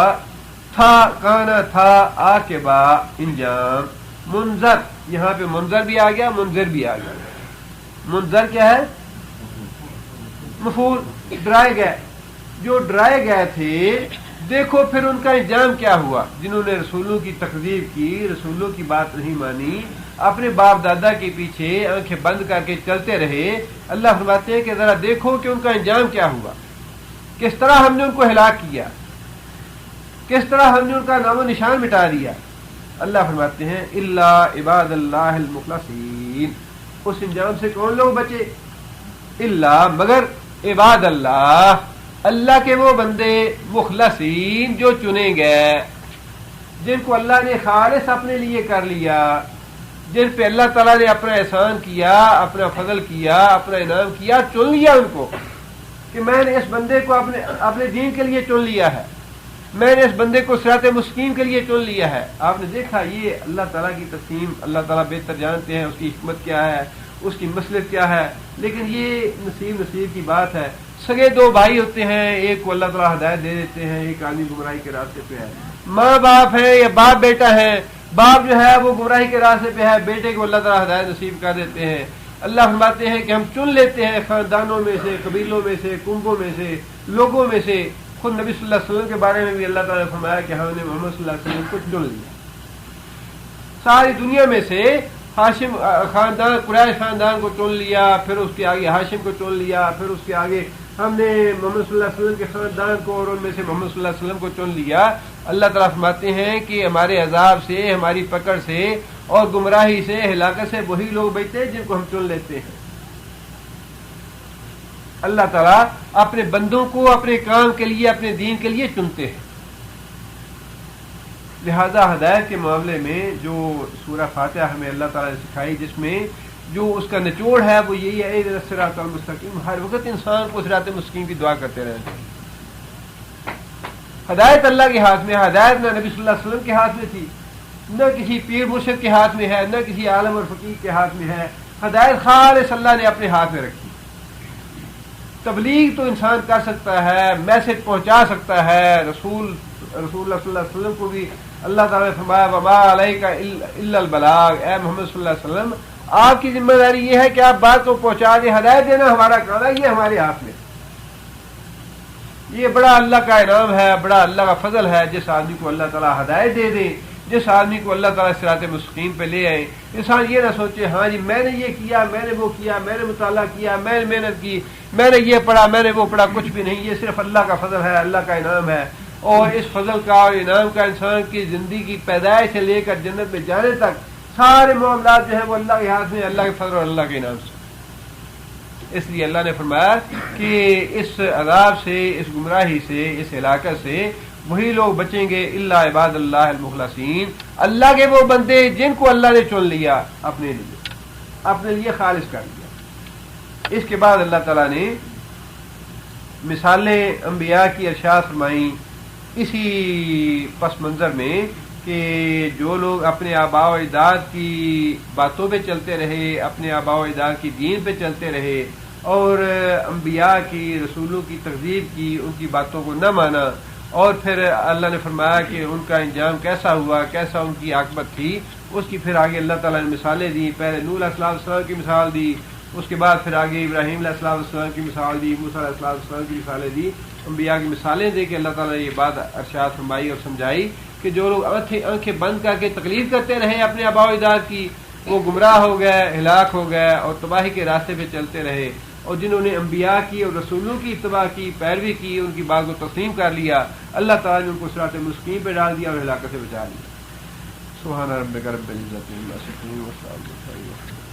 تھا کانا تھا، عاقبہ انجام، منذر یہاں پہ منذر بھی آ گیا، منذر بھی آ گیا۔ منذر کیا ہے؟ مفعول، ڈرائے گئے، جو ڈرائے گئے تھے، دیکھو پھر ان کا انجام کیا ہوا، جنہوں نے رسولوں کی تکذیب کی، رسولوں کی بات نہیں مانی، اپنے باپ دادا کے پیچھے آنکھیں بند کر کے چلتے رہے۔ اللہ فرماتے ہیں کہ ذرا دیکھو کہ ان کا انجام کیا ہوا، کس طرح ہم نے ان کو ہلاک کیا، کس طرح ہم نے ان کا نام و نشان مٹا دیا۔ اللہ فرماتے ہیں الا عباد اللہ المخلصین، اس انجام سے کون لوگ بچے؟ الا مگر، عباد اللہ، اللہ کے وہ بندے، مخلصین جو چنے گئے، جن کو اللہ نے خالص اپنے لیے کر لیا، جن پہ اللہ تعالیٰ نے اپنا احسان کیا، اپنا فضل کیا، اپنا انعام کیا، چن لیا ان کو کہ میں نے اس بندے کو اپنے دین کے لیے چن لیا ہے، میں نے اس بندے کو صراط مستقیم کے لیے چن لیا ہے۔ آپ نے دیکھا یہ اللہ تعالیٰ کی تقسیم، اللہ تعالیٰ بہتر جانتے ہیں اس کی حکمت کیا ہے، اس کی مصلحت کیا ہے، لیکن یہ نصیب کی بات ہے۔ سگے دو بھائی ہوتے ہیں، ایک کو اللہ تعالیٰ ہدایت دے دیتے ہیں، ایک آدمی گمراہی کے راستے پہ ہے، ماں باپ ہے یا باپ بیٹا ہے، باپ جو ہے وہ گمراہی کے راستے پہ ہے، بیٹے کو اللہ تعالیٰ ہدایت نصیب کر دیتے ہیں۔ اللہ فرماتے ہیں کہ ہم چن لیتے ہیں خاندانوں میں سے، قبیلوں میں سے، کنبوں میں سے، لوگوں میں سے۔ خود نبی صلی اللہ علیہ وسلم کے بارے میں بھی اللہ تعالیٰ نے فرمایا کہ ہم نے محمد صلی اللہ علیہ وسلم کو چن لیا، ساری دنیا میں سے ہاشم خاندان، قریش خاندان کو چن لیا، پھر اس کے آگے ہاشم کو چن لیا، پھر اس کے آگے ہم نے محمد صلی اللہ علیہ وسلم کے خاندان کو اور ان میں سے محمد صلی اللہ علیہ وسلم کو چن لیا۔ اللہ تعالیٰ فرماتے ہیں کہ ہمارے عذاب سے، ہماری پکڑ سے اور گمراہی سے، ہلاکت سے وہی لوگ بچتے ہیں جن کو ہم چن لیتے ہیں۔ اللہ تعالیٰ اپنے بندوں کو اپنے کام کے لیے، اپنے دین کے لیے چنتے ہیں۔ لہذا ہدایت کے معاملے میں جو سورہ فاتحہ ہمیں اللہ تعالیٰ نے سکھائی، جس میں جو اس کا نچوڑ ہے وہ یہی ہے اہدنا الصراط المستقیم، ہر وقت انسان کو صراط مستقیم کی دعا کرتے رہنا چاہیے۔ ہدایت اللہ کے ہاتھ میں، ہدایت نہ نبی صلی اللہ علیہ وسلم کے ہاتھ میں تھی، نہ کسی پیر مرشد کے ہاتھ میں ہے، نہ کسی عالم اور فقیہ کے ہاتھ میں ہے، ہدایت خالص اللہ نے اپنے ہاتھ میں رکھی۔ تبلیغ تو انسان کر سکتا ہے، میسج پہنچا سکتا ہے، رسول اللہ صلی اللہ علیہ وسلم کو بھی اللہ تعالیٰ نے فرمایا وما علیک الا البلاغ، اے محمد صلی اللہ علیہ وسلم آپ کی ذمہ داری یہ ہے کہ آپ بات کو پہنچا دیں، ہدایت دینا ہمارا کام ہے، یہ ہمارے ہاتھ میں۔ یہ بڑا اللہ کا انعام ہے، بڑا اللہ کا فضل ہے جس آدمی کو اللہ تعالیٰ ہدایت دے دے، جس آدمی کو اللہ تعالیٰ صراط مستقیم پہ لے آئے۔ انسان یہ نہ سوچے ہاں جی میں نے یہ کیا، میں نے وہ کیا، میں نے مطالعہ کیا، میں نے محنت کی، میں نے یہ پڑھا، میں نے وہ پڑھا، کچھ بھی نہیں، یہ صرف اللہ کا فضل ہے، اللہ کا انعام ہے۔ اور اس فضل کا اور انعام کا انسان کی زندگی کی پیدائش سے لے کر جنت میں جانے تک سارے معاملات جو ہیں وہ اللہ کے ہاتھ میں، اللہ کے فضل اور اللہ کے انعام سے۔ اس لیے اللہ نے فرمایا کہ اس عذاب سے، اس گمراہی سے، اس ہلاکت سے وہی لوگ بچیں گے، الا عباد اللہ المخلصین، اللہ کے وہ بندے جن کو اللہ نے چن لیا اپنے لیے خالص کر لیا۔ اس کے بعد اللہ تعالیٰ نے مثالیں انبیاء کی ارشاد فرمائیں اسی پس منظر میں کہ جو لوگ اپنے آباء و اجداد کی باتوں پہ چلتے رہے، اپنے آباء و اجداد کی دین پہ چلتے رہے اور انبیاء کی، رسولوں کی تکذیب کی، ان کی باتوں کو نہ مانا، اور پھر اللہ نے فرمایا کہ ان کا انجام کیسا ہوا، کیسا ان کی عاقبت تھی۔ اس کی پھر آگے اللہ تعالیٰ نے مثالیں دی، پہلے نوح علیہ السلام کی مثال دی، اس کے بعد پھر آگے ابراہیم علیہ السلام کی مثال دی، موسیٰ علیہ السلام کی مثالیں دی، انبیاء کی مثالیں دے کے اللہ تعالیٰ نے یہ بات ارشاد فرمائی اور سمجھائی کہ جو لوگ آنکھیں بند کر کے تقلید کرتے رہے اپنے آباء و اجداد کی، وہ گمراہ ہو گئے، ہلاک ہو گئے اور تباہی کے راستے پہ چلتے رہے، اور جنہوں نے انبیاء کی اور رسولوں کی اتباع کی، پیروی کی، ان کی بات کو تسلیم کر لیا، اللہ تعالیٰ نے ان کو صراط مستقیم پہ ڈال دیا اور ہلاکت سے بچا لیا۔ سبحان ربک رب العزت عما یصفون وسلام علی المرسلین۔